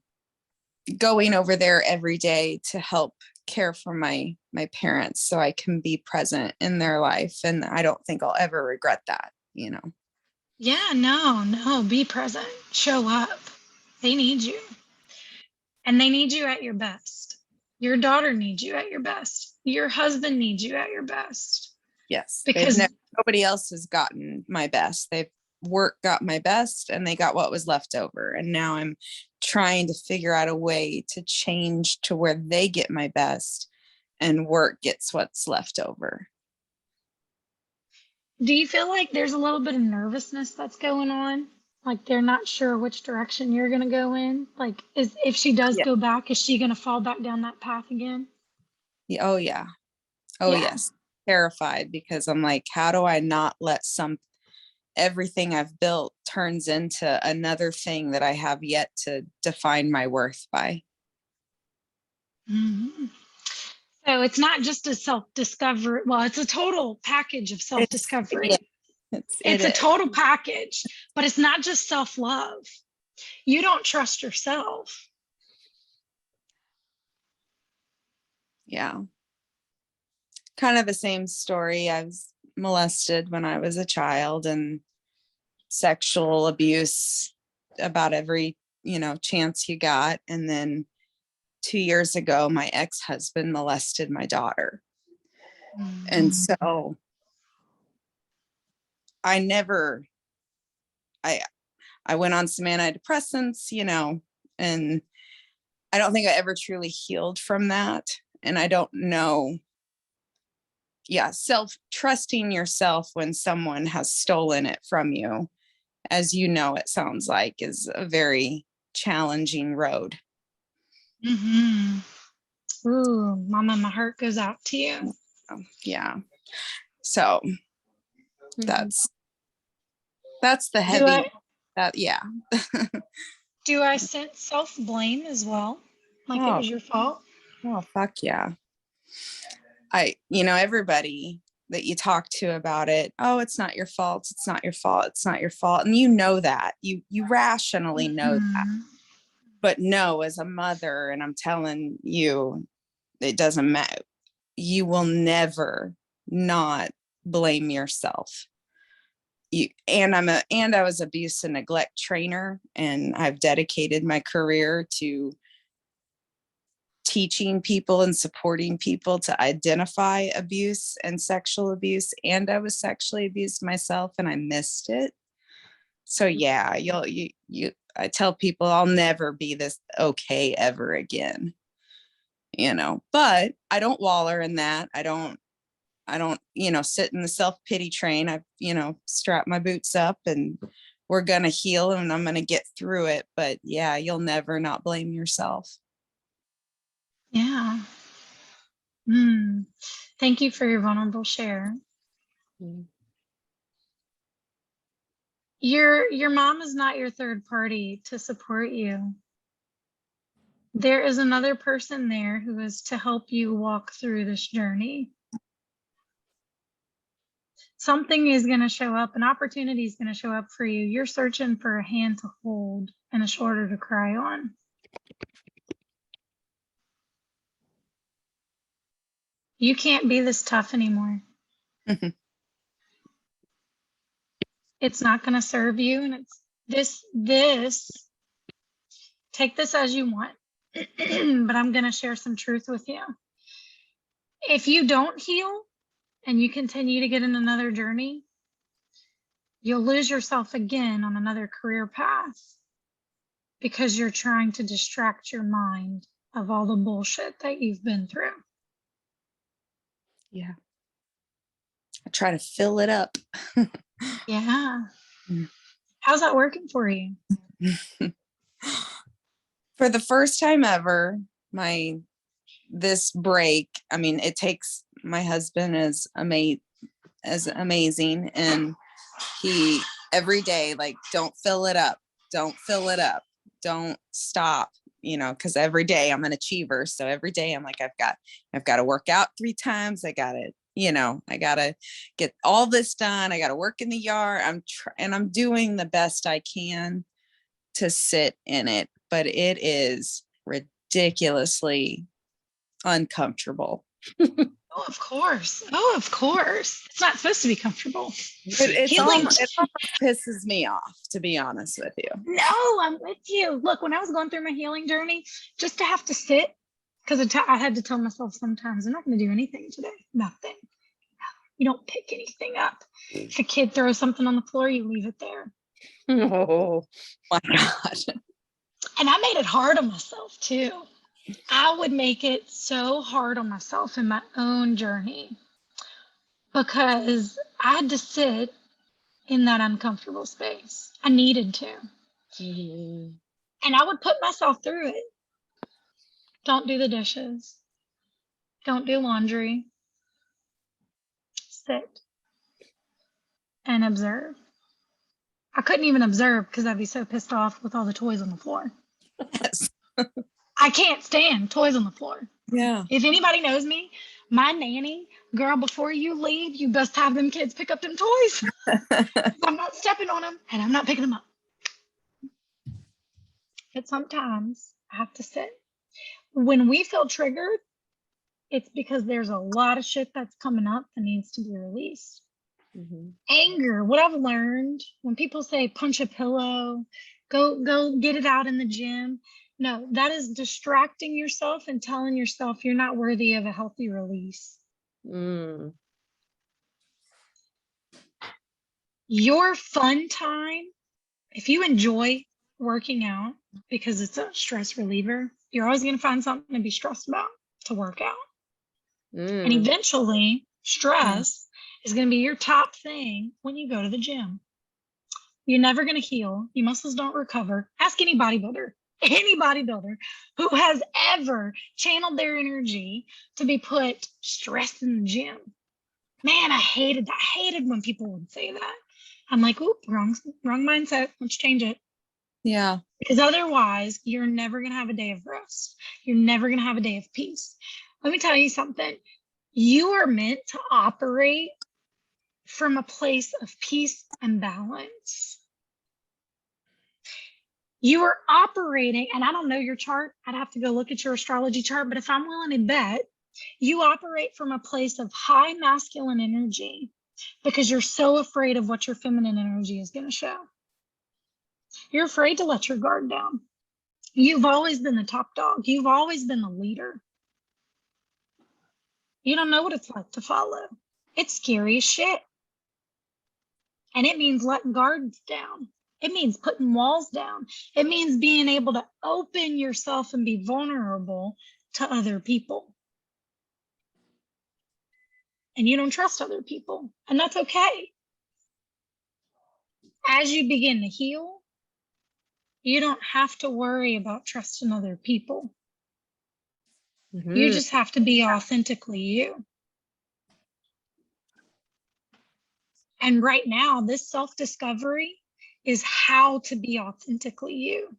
going over there every day to help care for my parents so I can be present in their life, and I don't think I'll ever regret that. Yeah, no, be present. Show up. They need you. And they need you at your best. Your daughter needs you at your best. Your husband needs you at your best. Yes, Because nobody else has gotten my best. Work got my best, and they got what was left over. And now I'm trying to figure out a way to change to where they get my best and work gets what's left over. do you feel like there's a little bit of nervousness that's going on? Like they're not sure which direction you're going to go in? Like if she does Yeah. go back, is she going to fall back down that path again? Oh yeah. Oh Yeah. yes. Terrified, because I'm like, how do I not let everything I've built turns into another thing that I have yet to define my worth by? Mhm. So it's not just a self-discovery. Well, it's a total package of self-discovery. It It's a is. total package, but it's not just self-love. You don't trust yourself. Yeah. Kind of the same story. I was molested when I was a child, and sexual abuse about every, chance you got. And then 2 years ago, my ex-husband molested my daughter. And so I never, I went on some antidepressants, and I don't think I ever truly healed from that. And I don't know yeah, trusting yourself when someone has stolen it from you, as you know, it sounds like, is a very challenging road. Mm-hmm. Ooh, Mama, my heart goes out to you. Yeah. So that's the Do heavy, yeah. I sense self-blame as well? Like it Oh, was your fault? oh, fuck yeah. Everybody that you talk to about it, oh, it's not your fault. It's not your fault. It's not your fault. And you know that. You rationally know that. Mhm. But no, as a mother, and I'm telling you, it doesn't matter. You will never not blame yourself. I was abuse and neglect trainer, and I've dedicated my career to teaching people and supporting people to identify abuse and sexual abuse. And I was sexually abused myself, and I missed it. So yeah, I tell people I'll never be this okay ever again, but I don't waller in that. I don't, sit in the self-pity train. I've, strapped my boots up, and we're going to heal, and I'm going to get through it. But yeah, you'll never not blame yourself. Yeah. Thank you for your vulnerable share. Your mom is not your third party to support you. There is another person there who is to help you walk through this journey. Something is going to show up, an opportunity is going to show up for you. You're searching for a hand to hold and a shoulder to cry on. You can't be this tough anymore. It's not going to serve you. And it's this, take this as you want, but I'm going to share some truth with you. If you don't heal and you continue to get in another journey, you'll lose yourself again on another career path because you're trying to distract your mind of all the bullshit that you've been through. Yeah. I try to fill it up. Yeah. How's that working for you? For the first time ever, this break, I mean, it takes, my husband is amazing, and he every day, like, don't fill it up, don't stop, because every day I'm an achiever. So every day I'm like, I've got to work out 3 times. I gotta get all this done. I gotta work in the yard. I'm doing the best I can to sit in it, but it is ridiculously uncomfortable. Oh, of course. It's not supposed to be comfortable. It almost pisses me off, to be honest with you. No, I'm with you. Look, when I was going through my healing journey, just to have to sit, because I had to tell myself sometimes, I'm not going to do anything today. Nothing. You don't pick anything up. If a kid throws something on the floor, you leave it there. Oh my God. And I made it hard on myself too. I would make it so hard on myself in my own journey because I had to sit in that uncomfortable space. I needed to. Mm-hmm. And I would put myself through it. Don't do the dishes. Don't do laundry. Sit and observe. I couldn't even observe because I'd be so pissed off with all the toys on the floor. Yes. I can't stand toys on the floor. Yeah. If anybody knows me, my nanny, girl, before you leave, you best have them kids pick up them toys. I'm not stepping on them and I'm not picking them up. But sometimes I have to sit. When we feel triggered, it's because there's a lot of shit that's coming up that needs to be released. Mm-hmm. Anger, what I've learned, when people say punch a pillow, go get it out in the gym. No, that is distracting yourself and telling yourself you're not worthy of a healthy release. Your fun time, if you enjoy working out because it's a stress reliever, you're always going to find something to be stressed about to work out. And eventually Stress is going to be your top thing when you go to the gym. You're never going to heal. Your muscles don't recover. Ask any bodybuilder who has ever channeled their energy to be put stress in the gym. Man, I hated that. I hated when people would say that. I'm like, oop, wrong mindset. Let's change it. Yeah. Because otherwise, you're never going to have a day of rest. You're never going to have a day of peace. Let me tell you something. You are meant to operate from a place of peace and balance. You are operating, and I don't know your chart. I'd have to go look at your astrology chart, but if I'm willing to bet, you operate from a place of high masculine energy because you're so afraid of what your feminine energy is going to show. You're afraid to let your guard down. You've always been the top dog. You've always been the leader. You don't know what it's like to follow. It's scary as shit. And it means letting guards down. It means putting walls down. It means being able to open yourself and be vulnerable to other people. And you don't trust other people, and that's okay. As you begin to heal, you don't have to worry about trusting other people. You just have to be authentically you. And right now, this self-discovery is how to be authentically you.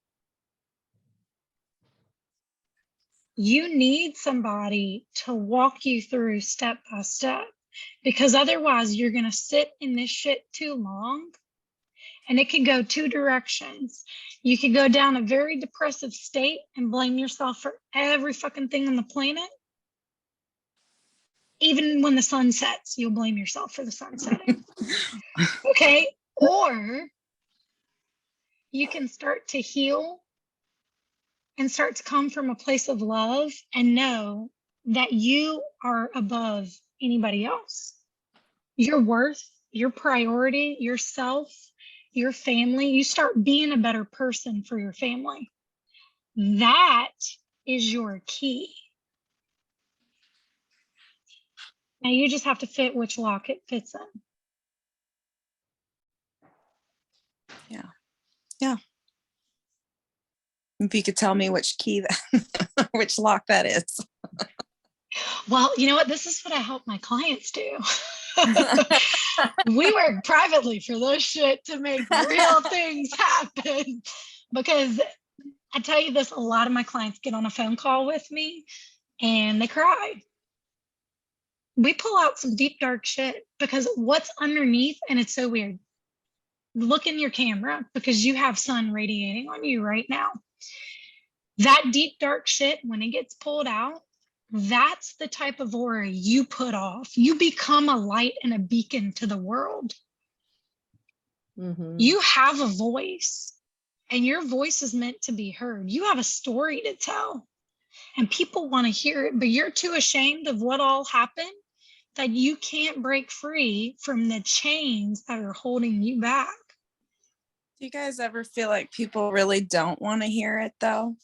You need somebody to walk you through step by step, because otherwise you're going to sit in this shit too long, and it can go two directions. You could go down a very depressive state and blame yourself for every fucking thing on the planet. Even when the sun sets, you'll blame yourself for the sun setting. Okay? Or you can start to heal and start to come from a place of love and know that you are above anybody else. Your worth, your priority, yourself, your family, you start being a better person for your family. That is your key. Now you just have to fit which lock it fits in. Yeah. If you could tell me which key, which lock that is. Well, you know what? This is what I help my clients do. We work privately for this shit to make real things happen. Because I tell you this, a lot of my clients get on a phone call with me and they cry. We pull out some deep, dark shit because what's underneath, and it's so weird. Look in your camera because you have sun radiating on you right now. That deep, dark shit, when it gets pulled out, that's the type of aura you put off. You become a light and a beacon to the world. You have a voice, and your voice is meant to be heard. You have a story to tell, and people want to hear it, but you're too ashamed of what all happened that you can't break free from the chains that are holding you back. Do you guys ever feel like people really don't want to hear it though?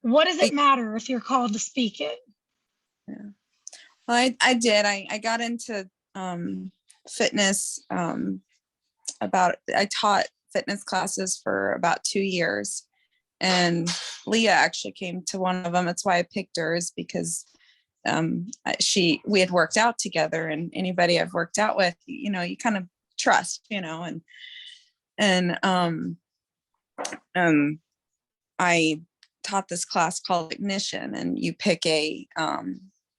What does it matter if you're called to speak it? Yeah. Well, I did. I got into fitness I taught fitness classes for about 2 years, and Leah actually came to one of them. That's why I picked her, is because we had worked out together, and anybody I've worked out with, you know, you kind of trust, you know, and I taught this class called Ignition, and you pick I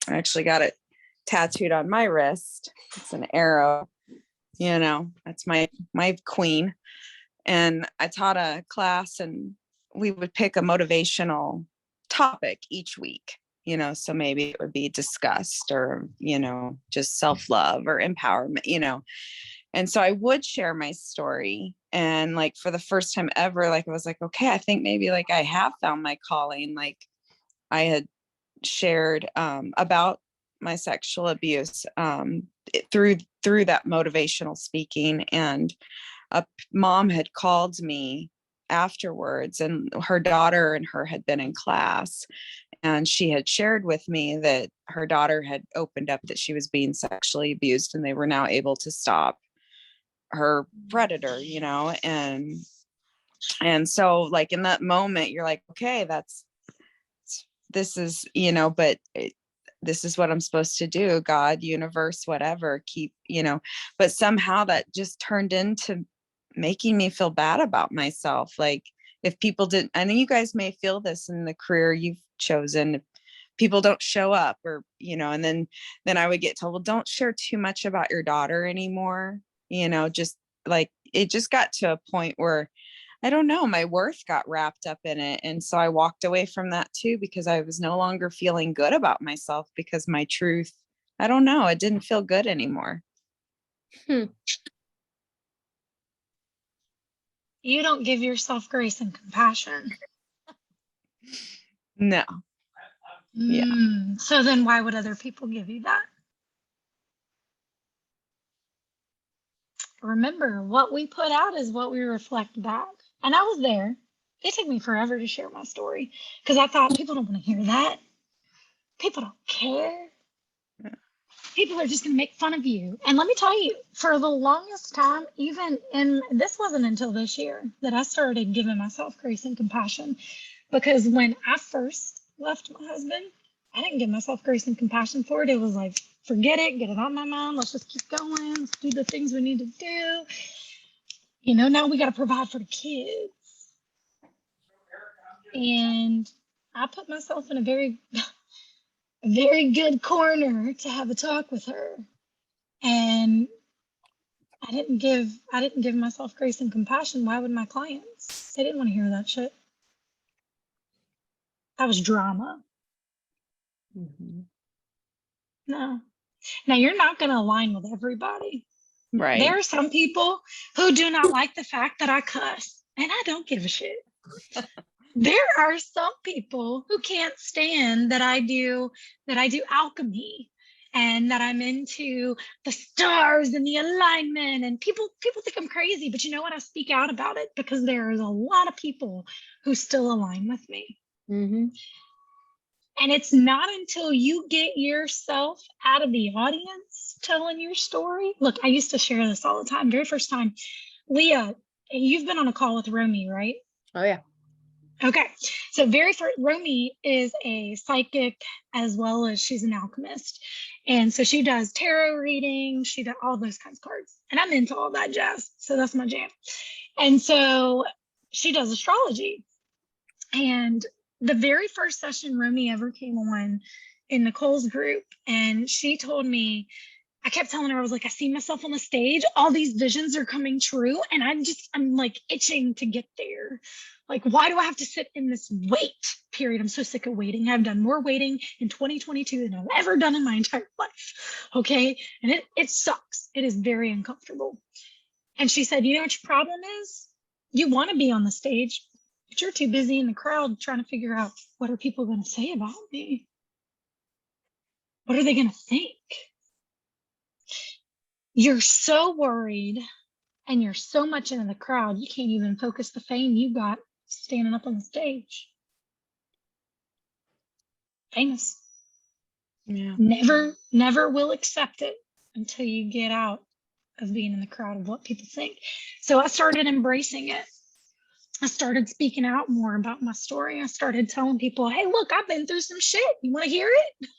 actually got it tattooed on my wrist. It's an arrow, you know, that's my queen. And I taught a class, and we would pick a motivational topic each week, you know, so maybe it would be disgust, or, you know, just self-love or empowerment, you know. And so I would share my story, and like for the first time ever, like I was like, okay, I think maybe like I have found my calling. Like I had shared about my sexual abuse through that motivational speaking, and a mom had called me afterwards, and her daughter and her had been in class, And she had shared with me that her daughter had opened up that she was being sexually abused, and they were now able to stop her predator, and so like in that moment you're like, okay, this is, but this is what I'm supposed to do. God, universe, whatever, keep, but somehow that just turned into making me feel bad about myself. Like, if people didn't, I know you guys may feel this in the career you've chosen, if people don't show up, or, and then I would get told, well, don't share too much about your daughter anymore. Just like, it just got to a point where I don't know, my worth got wrapped up in it. And so I walked away from that too, because I was no longer feeling good about myself, because my truth, I don't know, it didn't feel good anymore. You don't give yourself grace and compassion. No. Yeah. So then why would other people give you that? Remember, what we put out is what we reflect back. And I was there. It took me forever to share my story because I thought people don't want to hear that. People don't care. People are just going to make fun of you. And let me tell you, for the longest time, this wasn't until this year that I started giving myself grace and compassion. Because when I first left my husband, I didn't give myself grace and compassion for it. It was like, forget it, get it out of my mind. Let's just keep going. Let's do the things we need to do. Now we got to provide for the kids. And I put myself in a very, very good corner to have a talk with her. And I didn't give myself grace and compassion. Why would my clients? They didn't want to hear that shit. That was drama. Mm-hmm. No. Now, you're not going to align with everybody. Right. There are some people who do not like the fact that I cuss, and I don't give a shit. There are some people who can't stand that I do alchemy, and that I'm into the stars and the alignment, and people think I'm crazy, but you know what? I speak out about it because there is a lot of people who still align with me. Mm-hmm. And it's not until you get yourself out of the audience telling your story. Look, I used to share this all the time. Very first time, Leah, you've been on a call with Romy, right? Oh, yeah. Okay. So very first, Romy is a psychic as well as she's an alchemist. And so she does tarot readings. She does all those kinds of cards. And I'm into all that jazz. So that's my jam. And so she does astrology. And the very first session Romy ever came on in Nicole's group, and she told me, I kept telling her, I was like, I see myself on the stage. All these visions are coming true. And I'm like itching to get there. Like, why do I have to sit in this wait period? I'm so sick of waiting. I've done more waiting in 2022 than I've ever done in my entire life. Okay. And it sucks. It is very uncomfortable. And she said, you know what your problem is? You want to be on the stage, but you're too busy in the crowd trying to figure out, what are people going to say about me? What are they going to think? You're so worried and you're so much into the crowd, you can't even focus the fame you got standing up on the stage. Famous. Yeah. Never will accept it until you get out of being in the crowd of what people think. So I started embracing it. I started speaking out more about my story. I started telling people, hey, look, I've been through some shit. You want to hear it?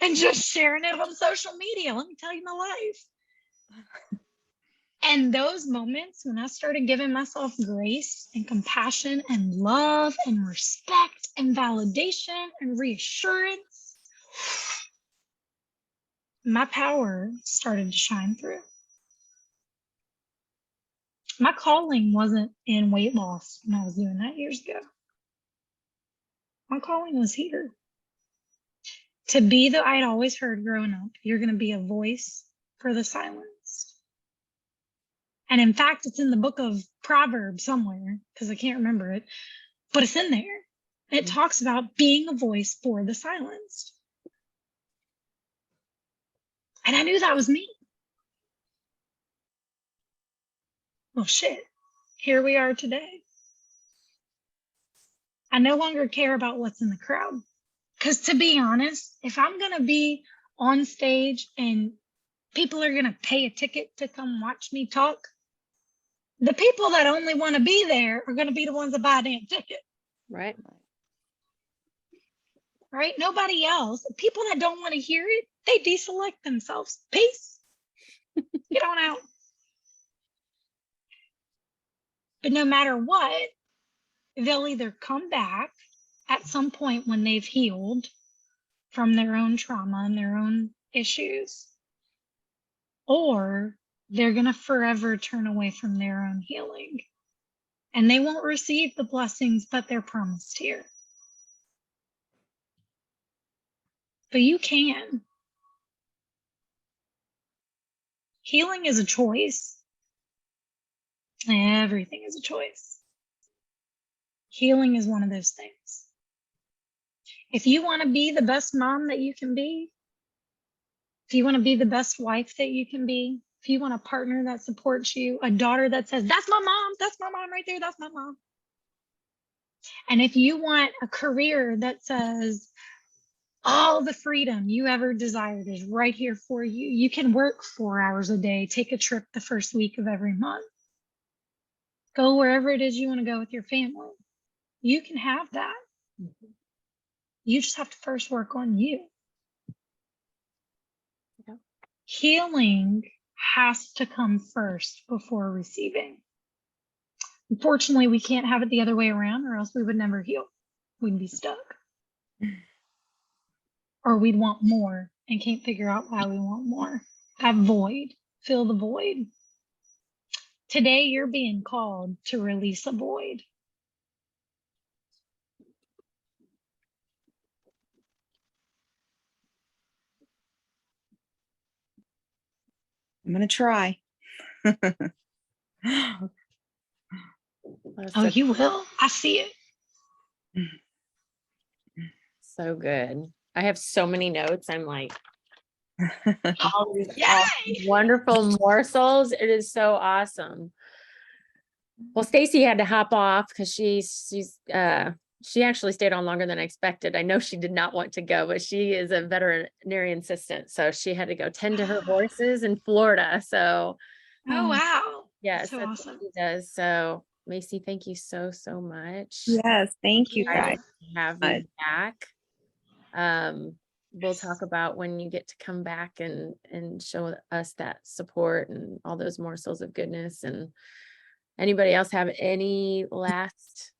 And just sharing it on social media. Let me tell you my life. And those moments when I started giving myself grace and compassion and love and respect and validation and reassurance, my power started to shine through. My calling wasn't in weight loss when I was doing that years ago. My calling was here. To be the, I'd always heard growing up, you're going to be a voice for the silenced. And in fact, it's in the book of Proverbs somewhere, because I can't remember it, but it's in there. It talks about being a voice for the silenced. And I knew that was me. Well, shit, here we are today. I no longer care about what's in the crowd. Because to be honest, if I'm going to be on stage and people are going to pay a ticket to come watch me talk, the people that only want to be there are going to be the ones that buy a damn ticket. Right. Right? Nobody else. People that don't want to hear it, they deselect themselves. Peace. Get on out. But no matter what, they'll either come back at some point when they've healed from their own trauma and their own issues, or they're going to forever turn away from their own healing. And they won't receive the blessings that they're promised here. But you can. Healing is a choice. Everything is a choice. Healing is one of those things. If you want to be the best mom that you can be, if you want to be the best wife that you can be, if you want a partner that supports you, a daughter that says, that's my mom right there, that's my mom. And if you want a career that says, all the freedom you ever desired is right here for you. You can work 4 hours a day, take a trip the first week of every month. Go wherever it is you want to go with your family. You can have that. You just have to first work on you. Yeah. Healing has to come first before receiving. Unfortunately, we can't have it the other way around, or else we would never heal. We'd be stuck. Or we'd want more and can't figure out why we want more. That void, fill the void. Today, you're being called to release a void. I'm going to try. Oh, you will. I see it. So good. I have so many notes. I'm like, all these Yay! wonderful morsels. It is so awesome. Well, Stacy had to hop off because she actually stayed on longer than I expected. I know she did not want to go, but she is a veterinarian assistant, so she had to go tend to her horses in Florida. So, Oh, wow. yes, So that's awesome. what she does. So, Macy, thank you so much. Yes, thank you Excited guys. to have you back. We'll talk about when you get to come back and show us that support and all those morsels of goodness. And anybody else have any last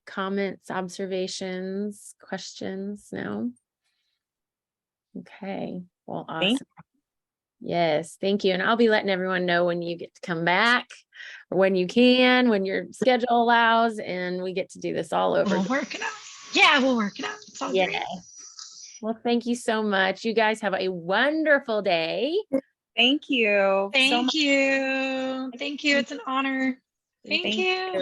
comments, observations, questions? No? Okay. Well, awesome. Yes, thank you. And I'll be letting everyone know when you get to come back, or when you can, when your schedule allows, and we get to do this all over. We'll work it out. Yeah, we'll work it out. It's all great. Well, thank you so much. You guys have a wonderful day. Thank you. Thank you. Thank you. It's an honor. Thank you.